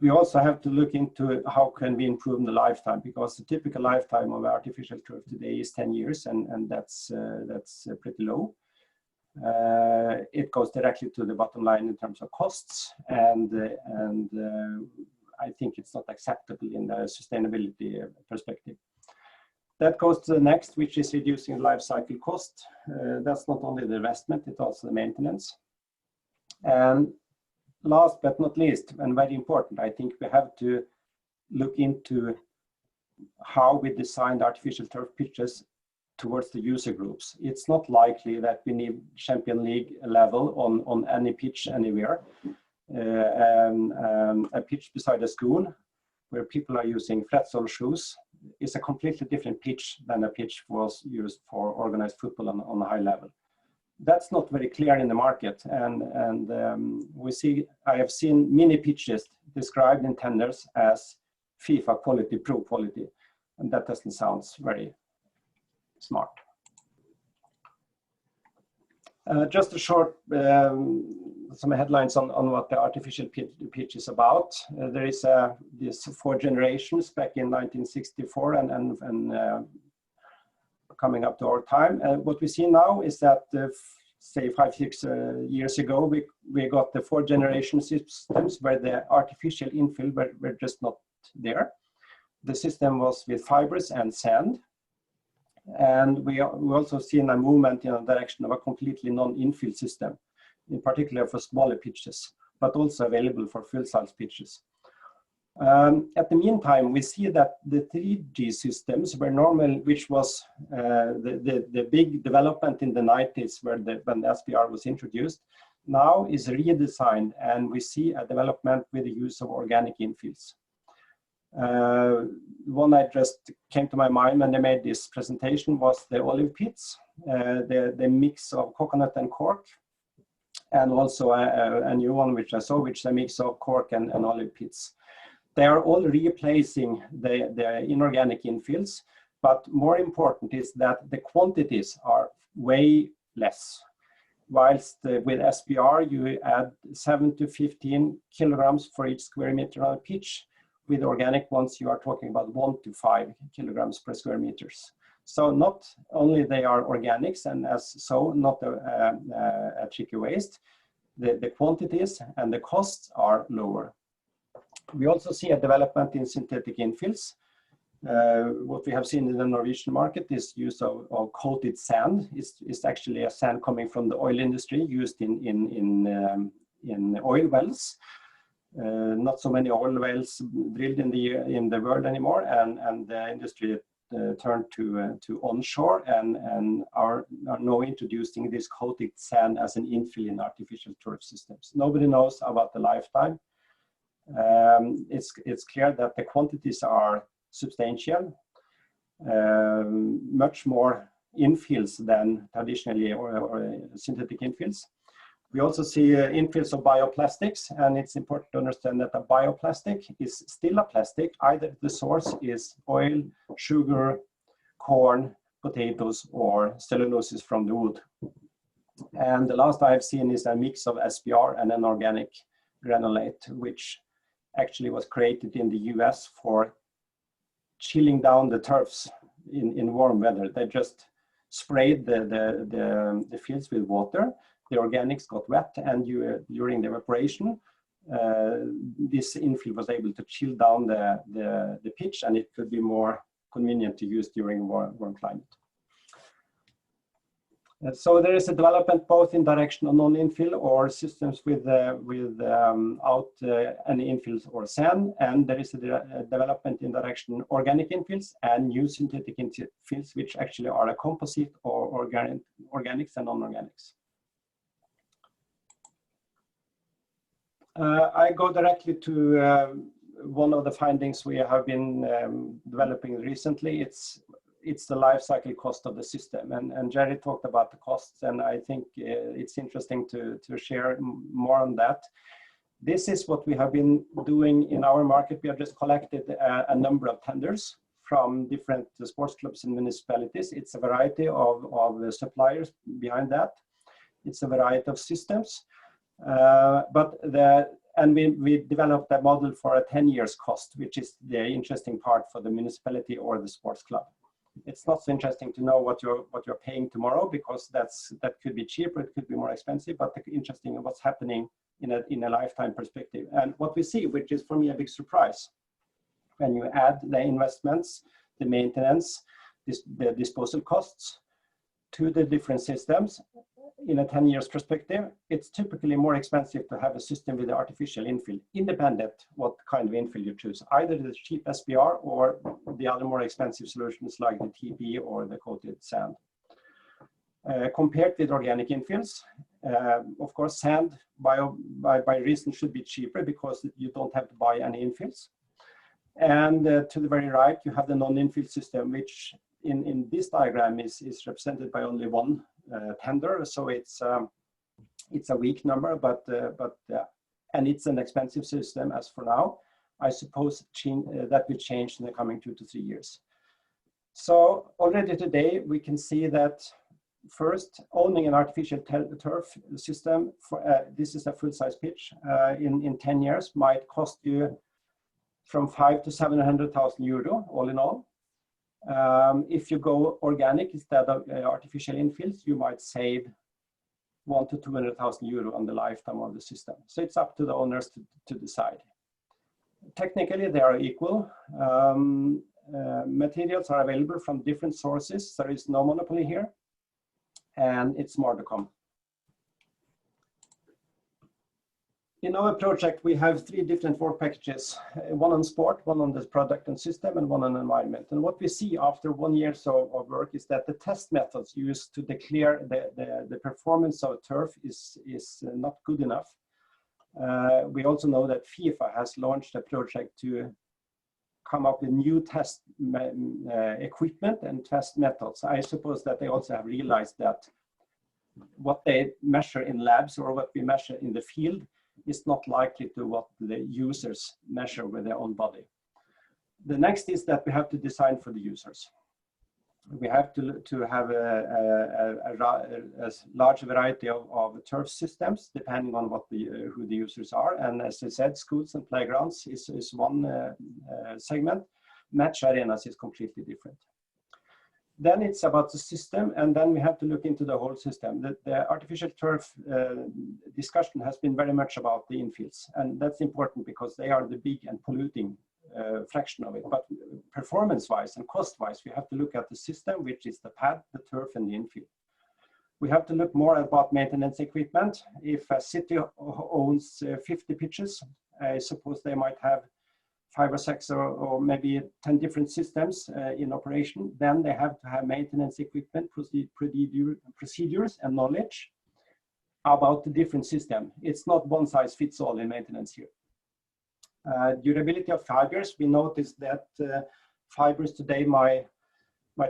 We also have to look into how can we improve the lifetime, because the typical lifetime of artificial turf today is 10 years, and that's pretty low. It goes directly to the bottom line in terms of costs, and I think it's not acceptable in the sustainability perspective. That goes to the next, which is reducing life cycle cost. That's not only the investment, it's also the maintenance. And last but not least, and very important, I think we have to look into how we design artificial turf pitches towards the user groups. It's not likely that we need Champions League level on any pitch anywhere. A pitch beside a school where people are using flat sole shoes is a completely different pitch than a pitch was used for organized football on a high level. That's not very clear in the market, and I have seen many pitches described in tenders as FIFA quality, pro quality, and that doesn't sound very smart. Just a short, some headlines on what the artificial pitch is about. There is this 4 generations back in 1964 and coming up to our time. What we see now is that, say 5-6 years ago, we got the 4 generation systems where the artificial infill were just not there. The system was with fibers and sand. And we also seen a movement in the direction of a completely non-infill system, in particular for smaller pitches, but also available for full-size pitches. At the meantime, we see that the 3G systems were normal, which was the big development in the 90s when the SPR was introduced, now is redesigned, and we see a development with the use of organic infills. One that just came to my mind when I made this presentation was the olive pits, the mix of coconut and cork, and also a new one which I saw, which is a mix of cork and olive pits. They are all replacing the inorganic infills, but more important is that the quantities are way less. Whilst with SPR you add 7 to 15 kilograms for each square meter on a pitch, with organic ones you are talking about 1 to 5 kilograms per square meters. So not only they are organics, and as so not a tricky waste, the quantities and the costs are lower. We also see a development in synthetic infills. What we have seen in the Norwegian market is use of coated sand. It's actually a sand coming from the oil industry, used in oil wells. Not so many oil wells drilled in the world anymore, and the industry turned to onshore and are now introducing this coated sand as an infill in artificial turf systems. Nobody knows about the lifetime. It's clear that the quantities are substantial, much more infills than traditionally or synthetic infills. We also see infills of bioplastics, and it's important to understand that a bioplastic is still a plastic. Either the source is oil, sugar, corn, potatoes, or celluloses from the wood. And the last I've seen is a mix of SPR and an organic granulate, which actually was created in the US for chilling down the turfs in warm weather. They just sprayed the fields with water. The organics got wet, and during the evaporation, this infill was able to chill down the pitch, and it could be more convenient to use during warm climate. So there is a development both in direction of non-infill or systems without any infills or sand, and there is a development in direction organic infills and new synthetic infills, which actually are a composite or organics and non-organics. I go directly to one of the findings we have been developing recently. It's the life cycle cost of the system, and Jerry talked about the costs, and I think it's interesting to share more on that. This is what we have been doing in our market. We have just collected a number of tenders from different sports clubs and municipalities. It's a variety of suppliers behind that. It's a variety of systems. And we developed a model for a 10 years cost, which is the interesting part for the municipality or the sports club. It's not so interesting to know what you're paying tomorrow, because that could be cheaper, it could be more expensive, but interesting what's happening in a lifetime perspective. And what we see, which is for me a big surprise, when you add the investments, the maintenance, the disposal costs to the different systems in a 10 years perspective, it's typically more expensive to have a system with the artificial infill, independent what kind of infill you choose, either the cheap SBR or the other more expensive solutions like the TP or the coated sand. Compared with organic infills, of course, sand by reason should be cheaper because you don't have to buy any infills. And to the very right, you have the non-infill system, which in this diagram is represented by only one tender. So it's a weak number, and it's an expensive system as for now. I suppose that will change in the coming 2 to 3 years. So already today, we can see that first, owning an artificial turf system, this is a full-size pitch, in 10 years might cost you from 500,000 to 700,000 euro, all in all. If you go organic instead of artificial infills, you might save 100,000 to 200,000 euro on the lifetime of the system. So it's up to the owners to decide. Technically, they are equal. Materials are available from different sources. There is no monopoly here, and it's more to come. In our project, we have 3 different work packages, one on sport, one on the product and system, and one on environment. And what we see after 1 year of work is that the test methods used to declare the performance of turf is not good enough. We also know that FIFA has launched a project to come up with new test equipment and test methods. I suppose that they also have realized that what they measure in labs or what we measure in the field is not likely to what the users measure with their own body. The next is that we have to design for the users. We have to have a large variety of turf systems depending on what who the users are. And as I said, schools and playgrounds is one segment. Match arenas is completely different. Then it's about the system, and then we have to look into the whole system. The artificial turf discussion has been very much about the infills, and that's important because they are the big and polluting fraction of it. But performance-wise and cost-wise, we have to look at the system, which is the pad, the turf, and the infill. We have to look more about maintenance equipment. If a city owns 50 pitches, I suppose they might have 5 or 6 or maybe 10 different systems in operation. Then they have to have maintenance equipment, procedures, and knowledge about the different system. It's not one size fits all in maintenance here. Durability of fibers, we noticed that fibers today might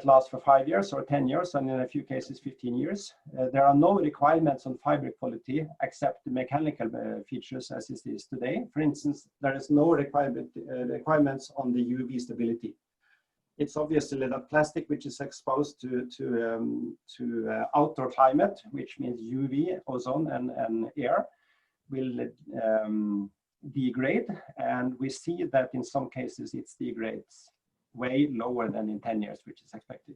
last for 5 years or 10 years, and in a few cases 15 years. There are no requirements on fiber quality except the mechanical features as it is today. For instance, there is no requirements on the UV stability. It's obviously that plastic which is exposed to outdoor climate, which means UV, ozone, and air, will degrade, and we see that in some cases it degrades way lower than in 10 years, which is expected.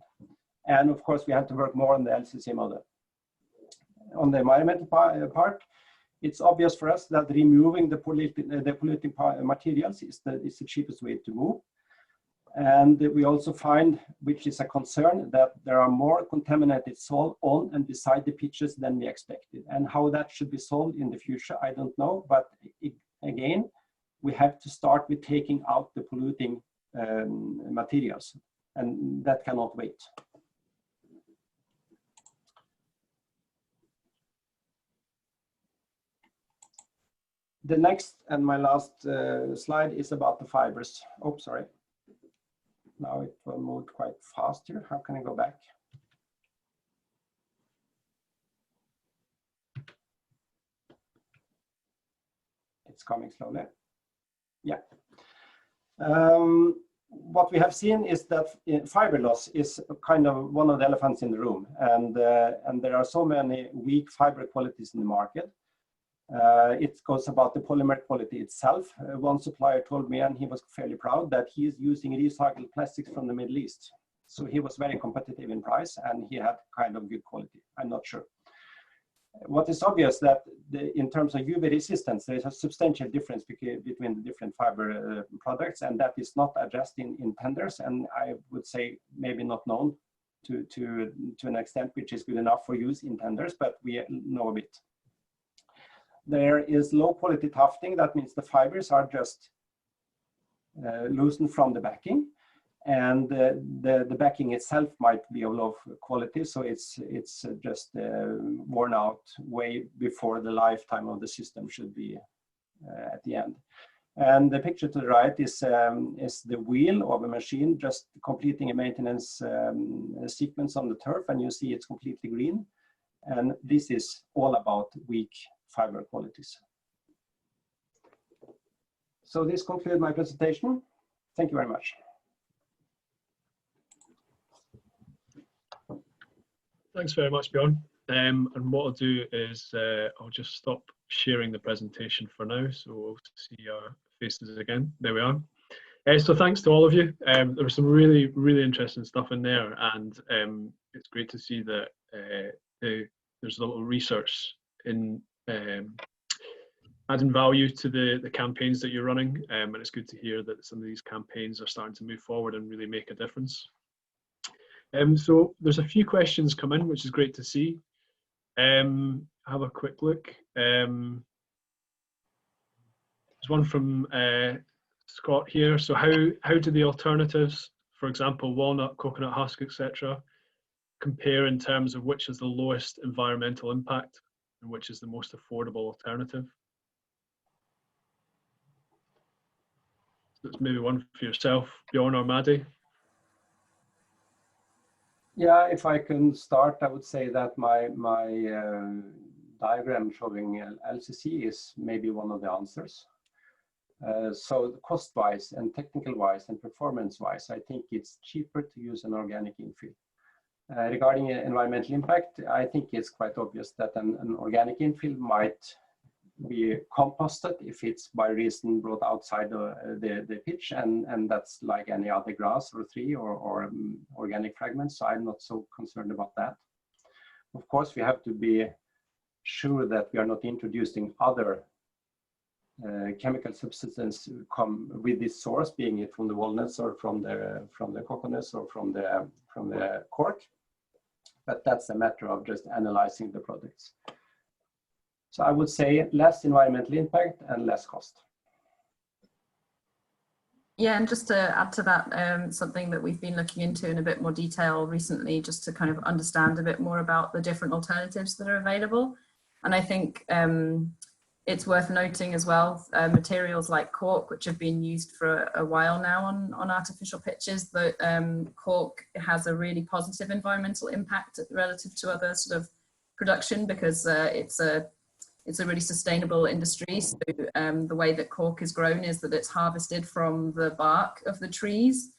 And of course, we have to work more on the LCC model. On the environmental part, it's obvious for us that removing the polluting materials is the cheapest way to move. And we also find, which is a concern, that there are more contaminated soil on and beside the pitches than we expected. And how that should be solved in the future, I don't know. But again, we have to start with taking out the polluting materials, and that cannot wait. The next and my last slide is about the fibers. Oh, sorry. Now it will move quite fast here. How can I go back? It's coming slowly. Yeah. What we have seen is that fiber loss is kind of one of the elephants in the room, and there are so many weak fiber qualities in the market. It goes about the polymer quality itself. One supplier told me, and he was fairly proud, that he is using recycled plastics from the Middle East. So he was very competitive in price, and he had kind of good quality. I'm not sure. What is obvious that in terms of UV resistance, there is a substantial difference between the different fiber products, and that is not addressed in tenders, and I would say maybe not known to an extent which is good enough for use in tenders, but we know a bit. There is low quality tufting. That means the fibers are just loosened from the backing, and the backing itself might be of low quality, so it's just worn out way before the lifetime of the system should be at the end. And the picture to the right is the wheel of a machine just completing a maintenance sequence on the turf, and you see it's completely green. And this is all about weak fiber qualities. So this concludes my presentation. Thank you very much. Thanks very much, Bjorn. And what I'll do is I'll just stop sharing the presentation for now, so we'll see our faces again. There we are. So thanks to all of you. There was some really, really interesting stuff in there, and it's great to see that there's a lot of research in adding value to the campaigns that you're running, and it's good to hear that some of these campaigns are starting to move forward and really make a difference. So there's a few questions come in, which is great to see. Have a quick look. There's one from Scott here. So how do the alternatives, for example, walnut, coconut husk, etc., compare in terms of which is the lowest environmental impact and which is the most affordable alternative? So that's maybe one for yourself, Bjorn or Maddie. Yeah, if I can start, I would say that my diagram showing LCC is maybe one of the answers. So cost-wise and technical-wise and performance-wise, I think it's cheaper to use an organic infill. Regarding environmental impact, I think it's quite obvious that an organic infill might be composted if it's by reason brought outside the pitch, and that's like any other grass or tree or organic fragments, so I'm not so concerned about that. Of course, we have to be sure that we are not introducing other chemical substances come with this source, being it from the walnuts or from the coconuts or from the cork, but that's a matter of just analyzing the products. So I would say less environmental impact and less cost. Yeah, and just to add to that, something that we've been looking into in a bit more detail recently, just to kind of understand a bit more about the different alternatives that are available. And I think it's worth noting as well, materials like cork, which have been used for a while now on artificial pitches, that cork has a really positive environmental impact relative to other sort of production, because it's a really sustainable industry. So the way that cork is grown is that it's harvested from the bark of the trees.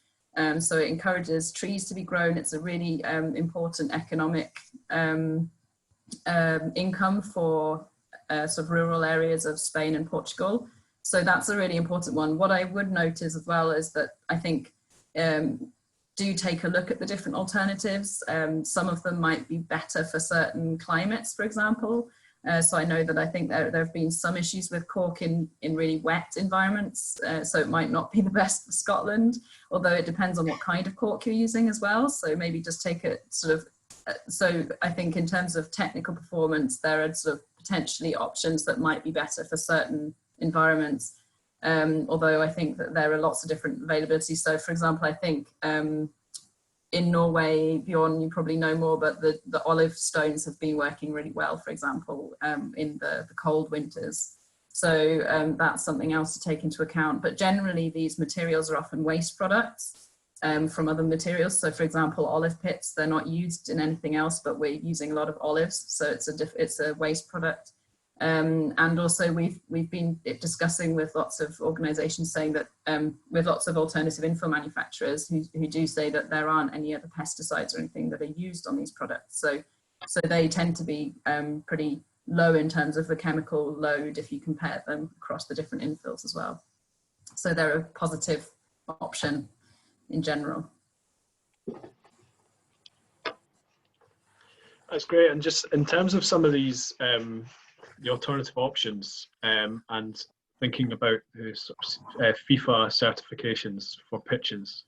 So it encourages trees to be grown. It's a really important economic income for sort of rural areas of Spain and Portugal. So that's a really important one. What I would note is as well is that I think do take a look at the different alternatives. Some of them might be better for certain climates, for example. So I know that I think there have been some issues with cork in really wet environments, so it might not be the best for Scotland, although it depends on what kind of cork you're using as well. So maybe just take it sort of, so I think in terms of technical performance, there are sort of potentially options that might be better for certain environments, although I think that there are lots of different availabilities. So for example, I think in Norway, Bjorn, you probably know more, but the olive stones have been working really well, for example, in the cold winters. So that's something else to take into account. But generally, these materials are often waste products from other materials. So for example, olive pits, they're not used in anything else, but we're using a lot of olives. So it's a waste product. And also we've been discussing with lots of organizations saying that with lots of alternative infill manufacturers who do say that there aren't any other pesticides or anything that are used on these products. So they tend to be pretty low in terms of the chemical load if you compare them across the different infills as well. So they're a positive option in general. That's great. And just in terms of some of these, the alternative options, and thinking about the FIFA certifications for pitches,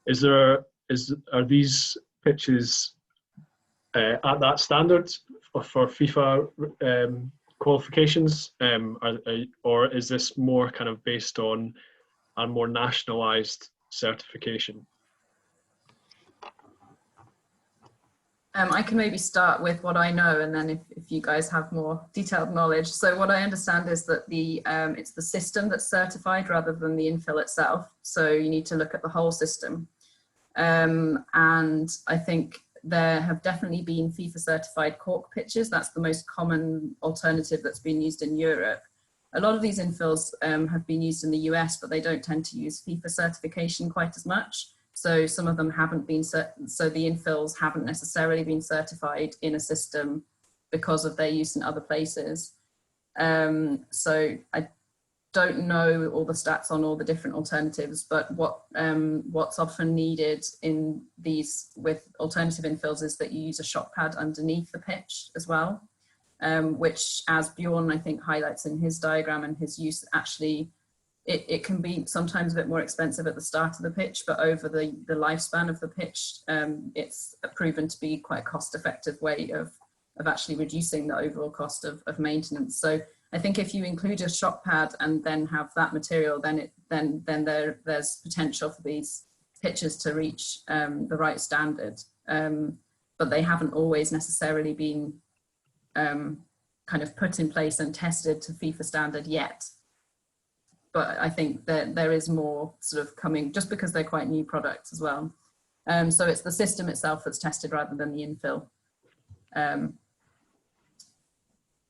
are these pitches at that standard for FIFA qualifications, or is this more kind of based on a more nationalized certification? I can maybe start with what I know, and then if you guys have more detailed knowledge. So what I understand is that it's the system that's certified rather than the infill itself. So you need to look at the whole system. And I think there have definitely been FIFA certified cork pitches. That's the most common alternative that's been used in Europe. A lot of these infills have been used in the US, but they don't tend to use FIFA certification quite as much. So some of them haven't been, so the infills haven't necessarily been certified in a system because of their use in other places. So I don't know all the stats on all the different alternatives, but what's often needed in these with alternative infills is that you use a shock pad underneath the pitch as well, which, as Bjorn I think highlights in his diagram and his use, actually it can be sometimes a bit more expensive at the start of the pitch, but over the lifespan of the pitch, it's proven to be quite a cost-effective way of actually reducing the overall cost of maintenance. So I think if you include a shock pad and then have that material, then there's potential for these pitches to reach the right standard, but they haven't always necessarily been kind of put in place and tested to FIFA standard yet. But I think that there is more sort of coming just because they're quite new products as well. So it's the system itself that's tested rather than the infill.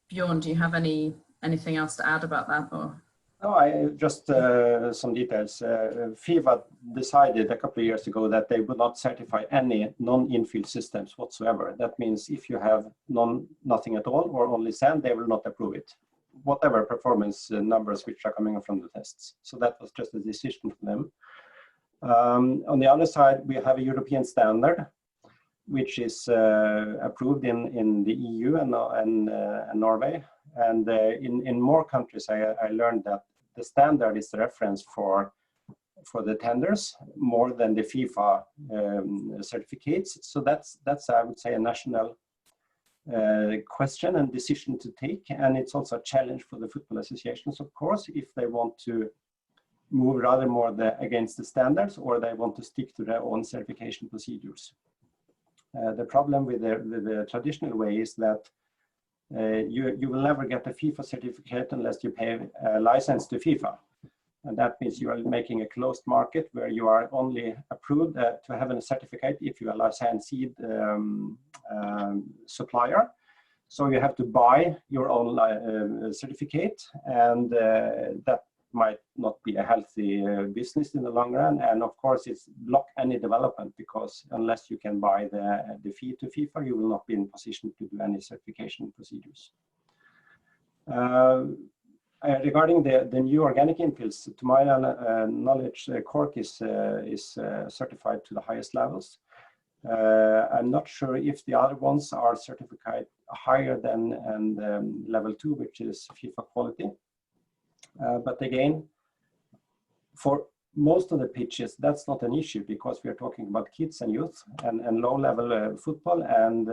Bjorn, do you have anything else to add about that? Or? No, I just some details. FIFA decided a couple of years ago that they would not certify any non-infill systems whatsoever. That means if you have nothing at all or only sand, they will not approve it, whatever performance numbers which are coming from the tests. So that was just a decision for them. On the other side, we have a European standard, which is approved in the EU and Norway. And in more countries, I learned that the standard is the reference for the tenders more than the FIFA certificates. So that's I would say a national question and decision to take, and it's also a challenge for the football associations, of course, if they want to move rather more against the standards or they want to stick to their own certification procedures. The problem with the traditional way is that you will never get a FIFA certificate unless you pay a license to FIFA. And that means you are making a closed market where you are only approved to have a certificate if you are a licensed supplier. So you have to buy your own certificate, and that might not be a healthy business in the long run. And of course, it's block any development, because unless you can buy the fee to FIFA, you will not be in position to do any certification procedures. Regarding the new organic infills, to my knowledge, cork is certified to the highest levels. I'm not sure if the other ones are certified higher than level 2, which is FIFA quality. But again, for most of the pitches, that's not an issue, because we are talking about kids and youth and low-level football, and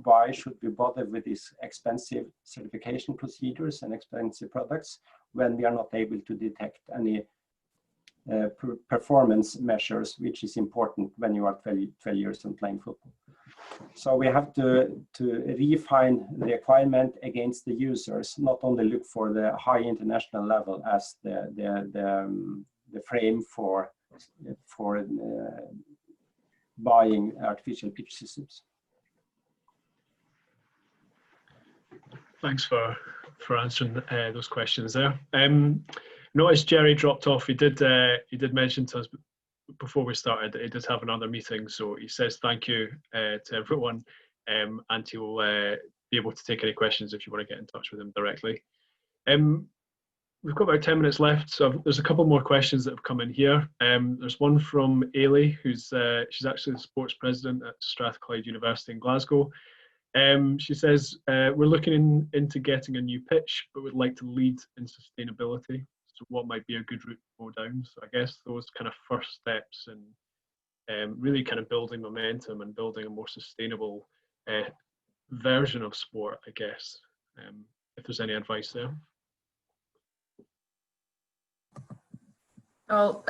why should we bother with these expensive certification procedures and expensive products when we are not able to detect any performance measures, which is important when you are 12 years and playing football. So we have to refine the requirement against the users, not only look for the high international level as the frame for buying artificial pitch systems. Thanks for answering those questions there. Noticed Jerry dropped off. He did mention to us before we started that he does have another meeting, so he says thank you to everyone, and he'll be able to take any questions if you want to get in touch with him directly. We've got about 10 minutes left, so there's a couple more questions that have come in here. There's one from Ailey, who's she's actually the sports president at Strathclyde University in Glasgow. She says, we're looking into getting a new pitch, but would like to lead in sustainability. So what might be a good route to go down? So I guess those kind of first steps and really kind of building momentum and building a more sustainable version of sport, I guess, if there's any advice there. Well,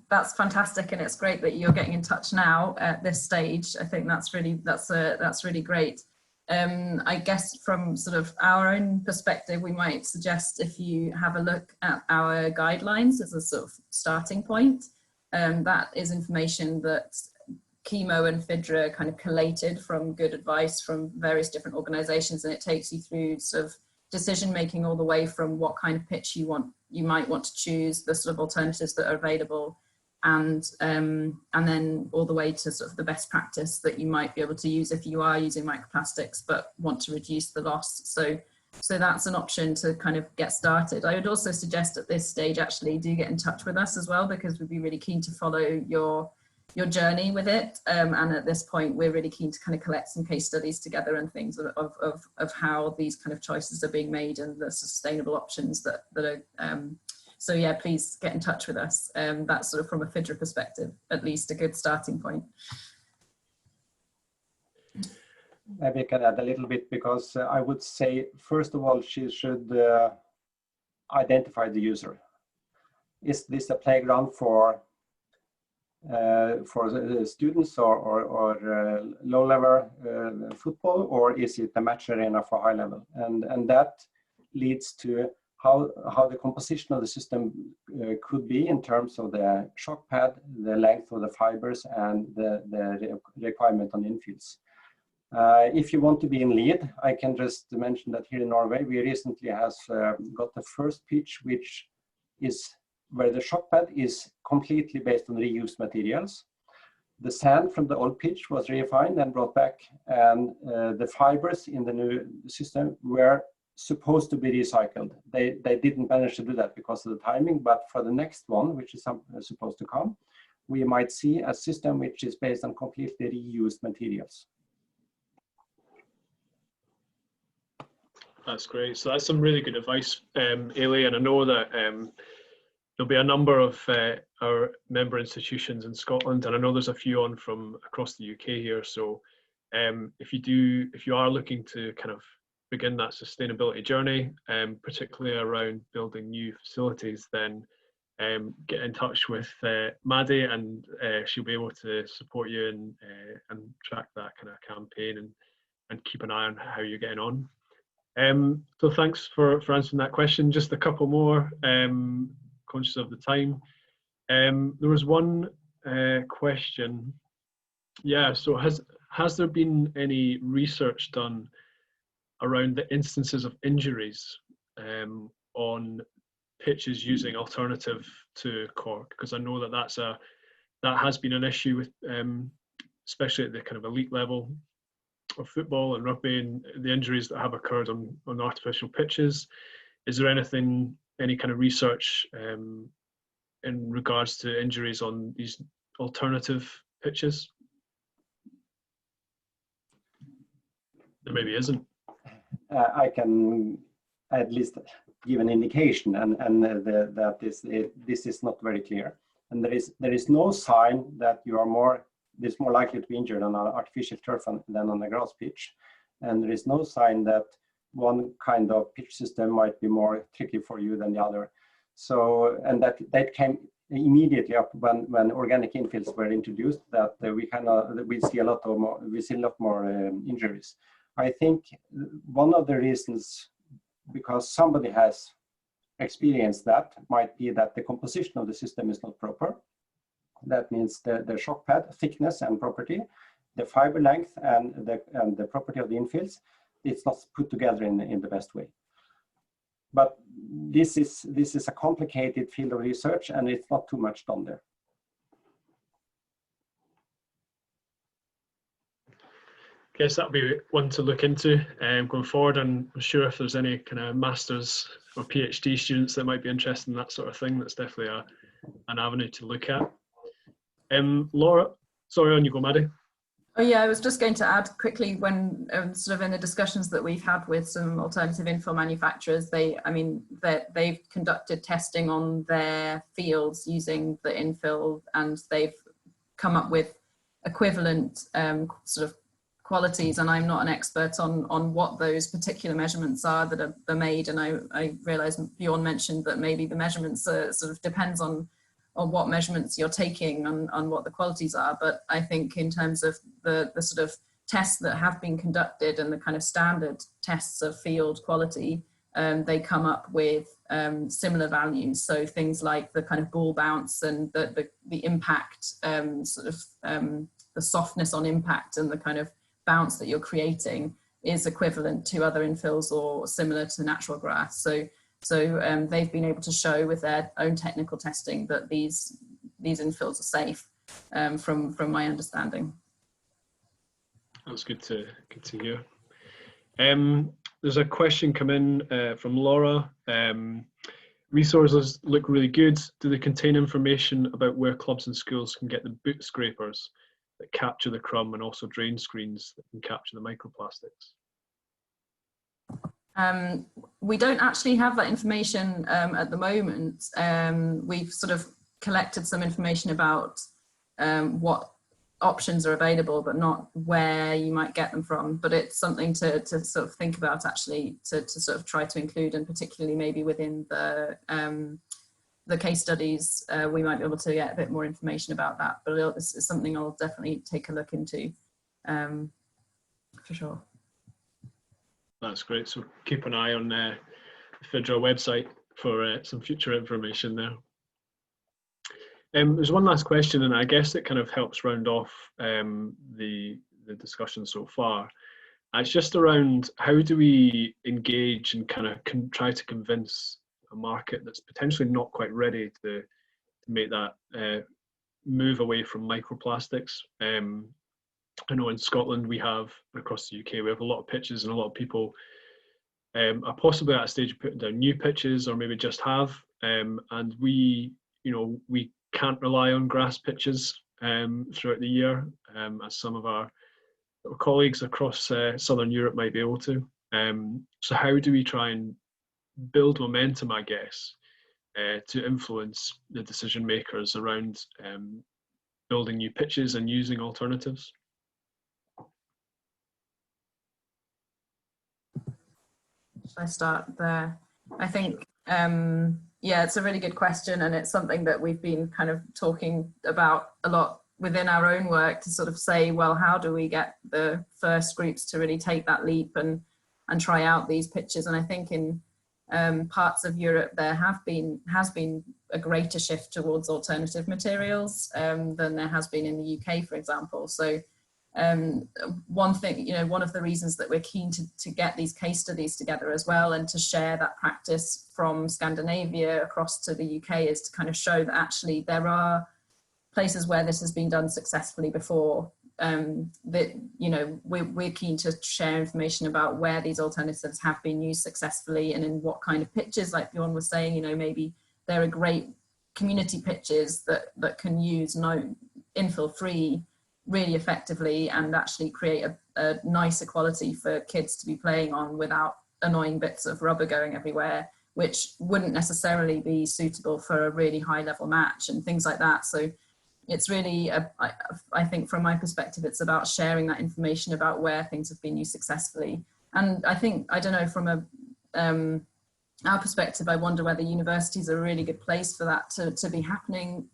that's fantastic, and it's great that you're getting in touch now at this stage. I think that's really great. I guess from sort of our own perspective, we might suggest if you have a look at our guidelines as a sort of starting point. That is information that Chemo and Fidra kind of collated from good advice from various different organisations, and it takes you through sort of decision making all the way from what kind of pitch you might want to choose, the sort of alternatives that are available, and then all the way to sort of the best practice that you might be able to use if you are using microplastics but want to reduce the loss. So that's an option to kind of get started. I would also suggest at this stage actually do get in touch with us as well, because we'd be really keen to follow your journey with it, and at this point we're really keen to kind of collect some case studies together and things of how these kind of choices are being made and the sustainable options that are so yeah, please get in touch with us. That's sort of from a Fidra perspective at least a good starting point. Maybe I can add a little bit, because I would say first of all she should identify the user. Is this a playground for the students or low-level football, or is it a match arena for high level? And that leads to how the composition of the system could be in terms of the shock pad, the length of the fibers, and the requirement on infields. If you want to be in lead, I can just mention that here in Norway we recently has got the first pitch which is where the shock pad is completely based on reused materials. The sand from the old pitch was refined and brought back, and the fibers in the new system were supposed to be recycled. They didn't manage to do that because of the timing, but for the next one, which is supposed to come, we might see a system which is based on completely reused materials. That's great. So that's some really good advice, Ailey, and I know that there'll be a number of our member institutions in Scotland, and I know there's a few on from across the UK here. So if you are looking to kind of begin that sustainability journey, particularly around building new facilities, then get in touch with Maddie, and she'll be able to support you and track that kind of campaign and keep an eye on how you're getting on. So thanks for answering that question. Just a couple more, conscious of the time. There was one question. Yeah, so has there been any research done around the instances of injuries on pitches using alternative to cork? Because I know that that has been an issue with, especially at the kind of elite level of football and rugby, and the injuries that have occurred on artificial pitches. Is there any kind of research in regards to injuries on these alternative pitches? There maybe isn't. I can at least give an indication, and that this is not very clear. And there is no sign that you are more likely to be injured on an artificial turf than on a grass pitch, and there is no sign that one kind of pitch system might be more tricky for you than the other. So, and that came immediately up when organic infields were introduced, that we see a lot more injuries. I think one of the reasons, because somebody has experienced that, might be that the composition of the system is not proper. That means the shock pad thickness and property, the fiber length and the property of the infields. it's not put together in the best way. But this is a complicated field of research, and it's not too much done there. Guess that'll be one to look into going forward, and I'm sure if there's any kind of masters or PhD students that might be interested in that sort of thing, that's definitely an avenue to look at. Laura, sorry, on you go, Maddie. Oh yeah, I was just going to add quickly, when sort of in the discussions that we've had with some alternative infill manufacturers, they've conducted testing on their fields using the infill, and they've come up with equivalent sort of qualities. And I'm not an expert on what those particular measurements are that are made. And I realise Bjorn mentioned that maybe the measurements sort of depends on what measurements you're taking on what the qualities are. But I think in terms of the sort of tests that have been conducted and the kind of standard tests of field quality, they come up with similar values. So things like the kind of ball bounce and the impact, sort of the softness on impact and the kind of bounce that you're creating is equivalent to other infills or similar to natural grass. So they've been able to show with their own technical testing that these infills are safe, from my understanding. That's good to hear. There's a question come in from Laura. Resources look really good. Do they contain information about where clubs and schools can get the boot scrapers that capture the crumb, and also drain screens that can capture the microplastics? We don't actually have that information at the moment. We've sort of collected some information about what options are available, but not where you might get them from. But it's something to sort of think about, actually, to sort of try to include, and particularly maybe within the case studies, we might be able to get a bit more information about that. But it's something I'll definitely take a look into, for sure. That's great. So keep an eye on the Fidra website for some future information there. There's one last question, and I guess it kind of helps round off the discussion so far. It's just around, how do we engage and kind of try to convince a market that's potentially not quite ready to make that move away from microplastics. I know in Scotland we have, across the UK, we have a lot of pitches, and a lot of people are possibly at a stage of putting down new pitches, or maybe just have, and we can't rely on grass pitches throughout the year, as some of our colleagues across Southern Europe might be able to. So how do we try and build momentum, I guess, to influence the decision makers around building new pitches and using alternatives? Should I start there? I think, yeah, it's a really good question, and it's something that we've been kind of talking about a lot within our own work, to sort of say, well, how do we get the first groups to really take that leap and try out these pitches? And I think in parts of Europe there has been a greater shift towards alternative materials than there has been in the UK, for example. So one thing, one of the reasons that we're keen to get these case studies together as well, and to share that practice from Scandinavia across to the UK, is to kind of show that actually there are places where this has been done successfully before. That we're keen to share information about where these alternatives have been used successfully, and in what kind of pitches. Like Bjorn was saying, maybe there are great community pitches that can use no infill free really effectively, and actually create a nicer quality for kids to be playing on without annoying bits of rubber going everywhere, which wouldn't necessarily be suitable for a really high level match and things like that. So it's really, I think from my perspective, it's about sharing that information about where things have been used successfully. And I think, I don't know, from our perspective, I wonder whether universities are a really good place for that to be happening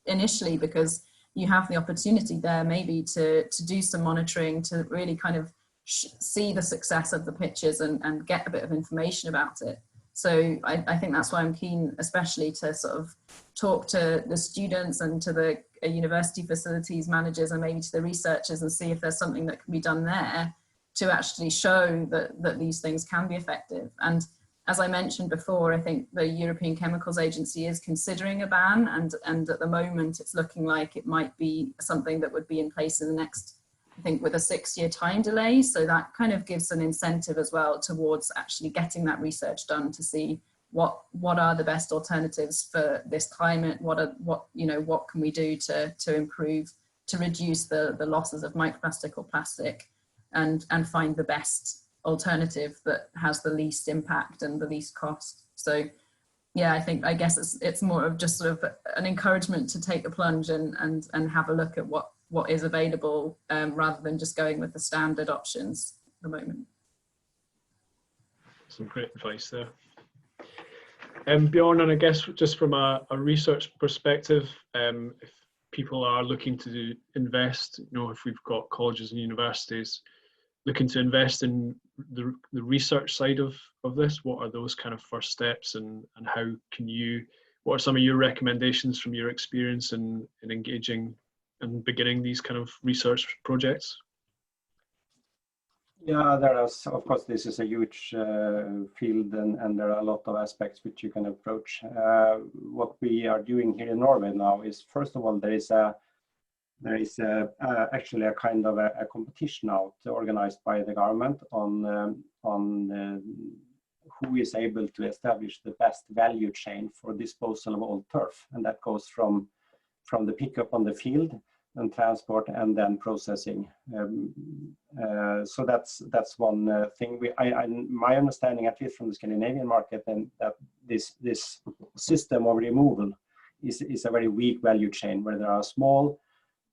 initially, because you have the opportunity there maybe to do some monitoring, to really kind of see the success of the pitches and get a bit of information about it. So I think that's why I'm keen, especially to sort of talk to the students and to the university facilities managers, and maybe to the researchers, and see if there's something that can be done there to actually show that these things can be effective. And as I mentioned before, I think the European Chemicals Agency is considering a ban, and at the moment it's looking like it might be something that would be in place in the next, I think, with a 6-year time delay. So that kind of gives an incentive as well towards actually getting that research done to see what are the best alternatives for this climate, what can we do to improve, to reduce the losses of microplastic or plastic, and find the best alternative that has the least impact and the least cost. So yeah, I guess it's more of just sort of an encouragement to take the plunge and have a look at what is available, rather than just going with the standard options at the moment. Some great advice there. Bjorn, and I guess just from a research perspective, if people are looking to invest, if we've got colleges and universities looking to invest in the research side of this, what are those kind of first steps, and how can what are some of your recommendations from your experience in engaging and beginning these kind of research projects? Yeah, there is, of course, this is a huge field, and there are a lot of aspects which you can approach. What we are doing here in Norway now is, first of all, there is actually a kind of a competition out organized by the government on who is able to establish the best value chain for disposal of old turf, and that goes from the pickup on the field and transport and then processing. So that's one thing. My understanding, at least from the Scandinavian market, and that this system of removal is a very weak value chain, where there are small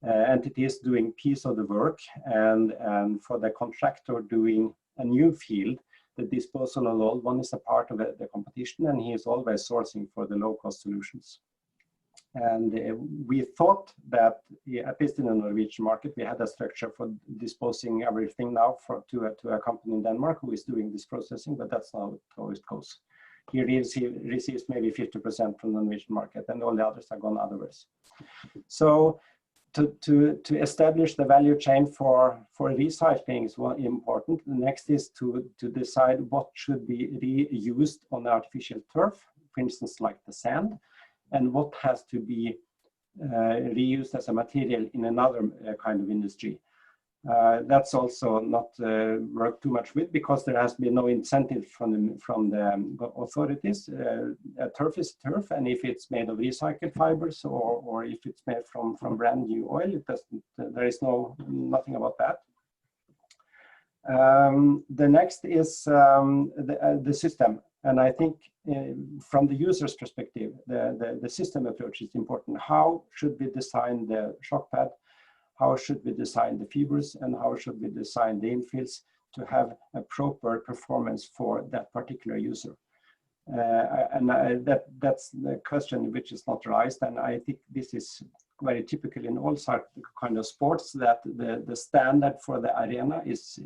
entities doing piece of the work, and for the contractor doing a new field, the disposal of the old one is a part of the competition, and he is always sourcing for the low-cost solutions. And we thought that, at least in the Norwegian market, we had a structure for disposing everything now to a company in Denmark who is doing this processing, but that's not how it goes. He receives maybe 50% from the Norwegian market, and all the others are gone other ways. So to establish the value chain for recycling is one important. The next is to decide what should be reused on the artificial turf, for instance, like the sand, and what has to be reused as a material in another kind of industry. That's also not worked too much with, because there has been no incentive from the authorities. Turf is turf, and if it's made of recycled fibers or if it's made from brand new oil, it doesn't. There is nothing about that. The next is the system. And I think from the user's perspective, the system approach is important. How should we design the shock pad? How should we design the fibers? And how should we design the infills to have a proper performance for that particular user? That's the question which is not raised. And I think this is very typical in all sorts of kind of sports, that the standard for the arena is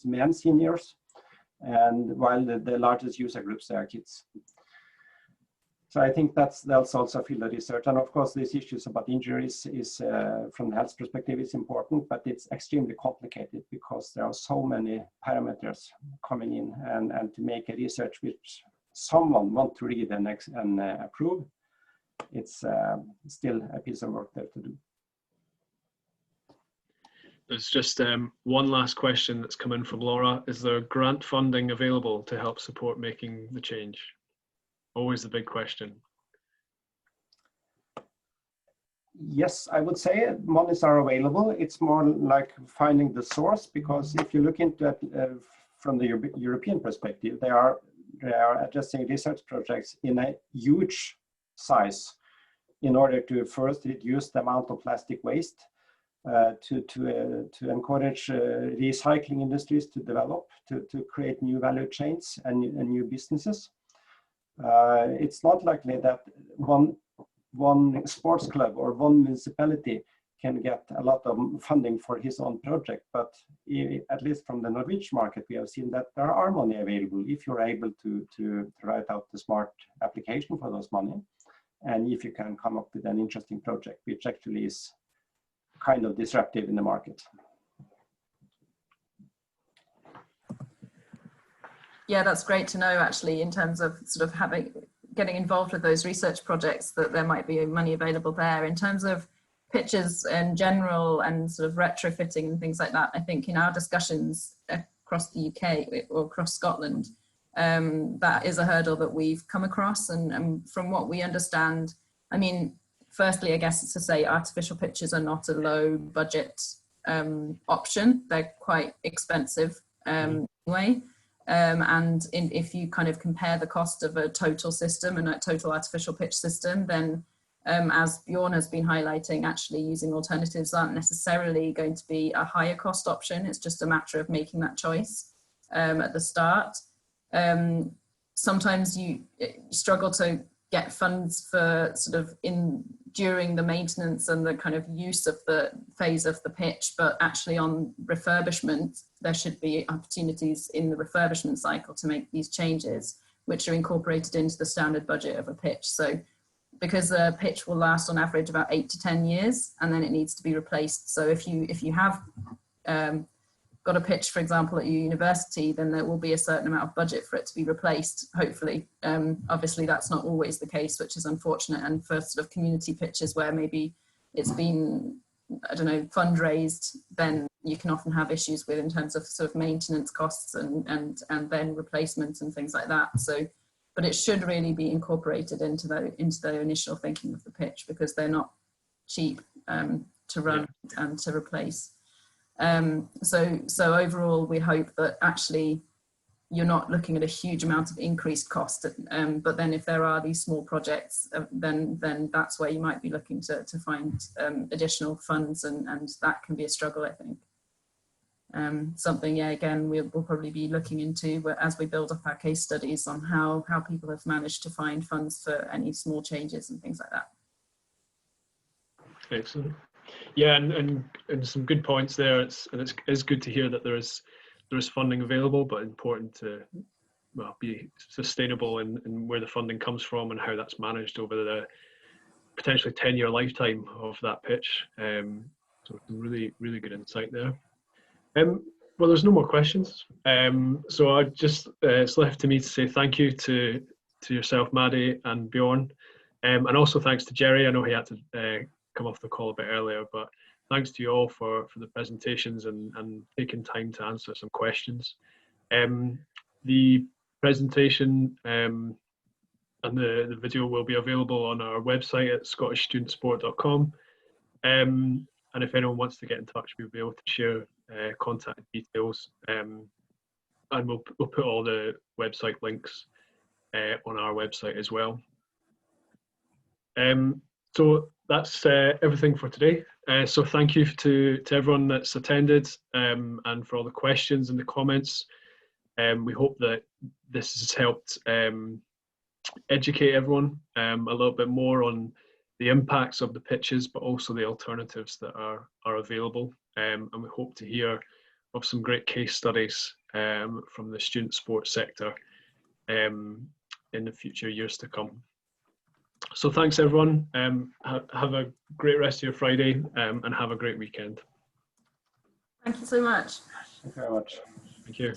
men, seniors, and while the largest user groups are kids. So I think that's also field of research. And of course, these issues about injuries is from the health perspective is important, but it's extremely complicated because there are so many parameters coming in, and to make a research which someone wants to read and approve, it's still a piece of work there to do. There's just one last question that's come in from Laura. Is there grant funding available to help support making the change? Always the big question. Yes, I would say monies are available. It's more like finding the source, because if you look into it from the European perspective, they are addressing research projects in a huge size in order to first reduce the amount of plastic waste, to encourage recycling industries to develop, to create new value chains and new businesses. It's not likely that one sports club or one municipality can get a lot of funding for his own project, but at least from the Norwegian market, we have seen that there are money available if you're able to write out the smart application for those money, and if you can come up with an interesting project, which actually is kind of disruptive in the market. Yeah, that's great to know, actually, in terms of sort of getting involved with those research projects, that there might be money available there. In terms of pitches in general and sort of retrofitting and things like that, I think in our discussions across the UK or across Scotland, that is a hurdle that we've come across. And from what we understand, I mean, firstly, I guess it's to say artificial pitches are not a low budget option. They're quite expensive anyway. And if you kind of compare the cost of a total system and a total artificial pitch system, then as Bjorn has been highlighting, actually using alternatives aren't necessarily going to be a higher cost option. It's just a matter of making that choice at the start. Sometimes you struggle to get funds for sort of during the maintenance and the kind of use of the phase of the pitch, but actually on refurbishment, there should be opportunities in the refurbishment cycle to make these changes, which are incorporated into the standard budget of a pitch. So because a pitch will last on average about 8 to 10 years, and then it needs to be replaced. So if you have got a pitch, for example, at your university, then there will be a certain amount of budget for it to be replaced, hopefully. Obviously, that's not always the case, which is unfortunate. And for sort of community pitches where maybe it's been, I don't know, fundraised, then you can often have issues with in terms of sort of maintenance costs and then replacement and things like that. So, but it should really be incorporated into the initial thinking of the pitch, because they're not cheap to run and to replace. So overall, we hope that actually you're not looking at a huge amount of increased cost, but then if there are these small projects, then that's where you might be looking to find additional funds, and that can be a struggle, I think. Something, again, we'll probably be looking into as we build up our case studies on how people have managed to find funds for any small changes and things like that. Excellent. Yeah, and some good points there. It's good to hear that there is funding available, but important to be sustainable in where the funding comes from and how that's managed over the potentially 10-year lifetime of that pitch. So really good insight there. Well, there's no more questions. So it's left to me to say thank you to yourself, Maddie, and Bjorn, and also thanks to Jerry. I know he had to come off the call a bit earlier, but thanks to you all for the presentations and taking time to answer some questions. The presentation and the video will be available on our website at scottishstudentsport.com. And if anyone wants to get in touch, we'll be able to share contact details, and we'll put all the website links on our website as well. So that's everything for today. So thank you to everyone that's attended, and for all the questions and the comments. We hope that this has helped educate everyone a little bit more on the impacts of the pitches, but also the alternatives that are available. And we hope to hear of some great case studies from the student sports sector in the future years to come. So thanks everyone. Have a great rest of your Friday, and have a great weekend. Thank you so much. Thank you very much. Thank you.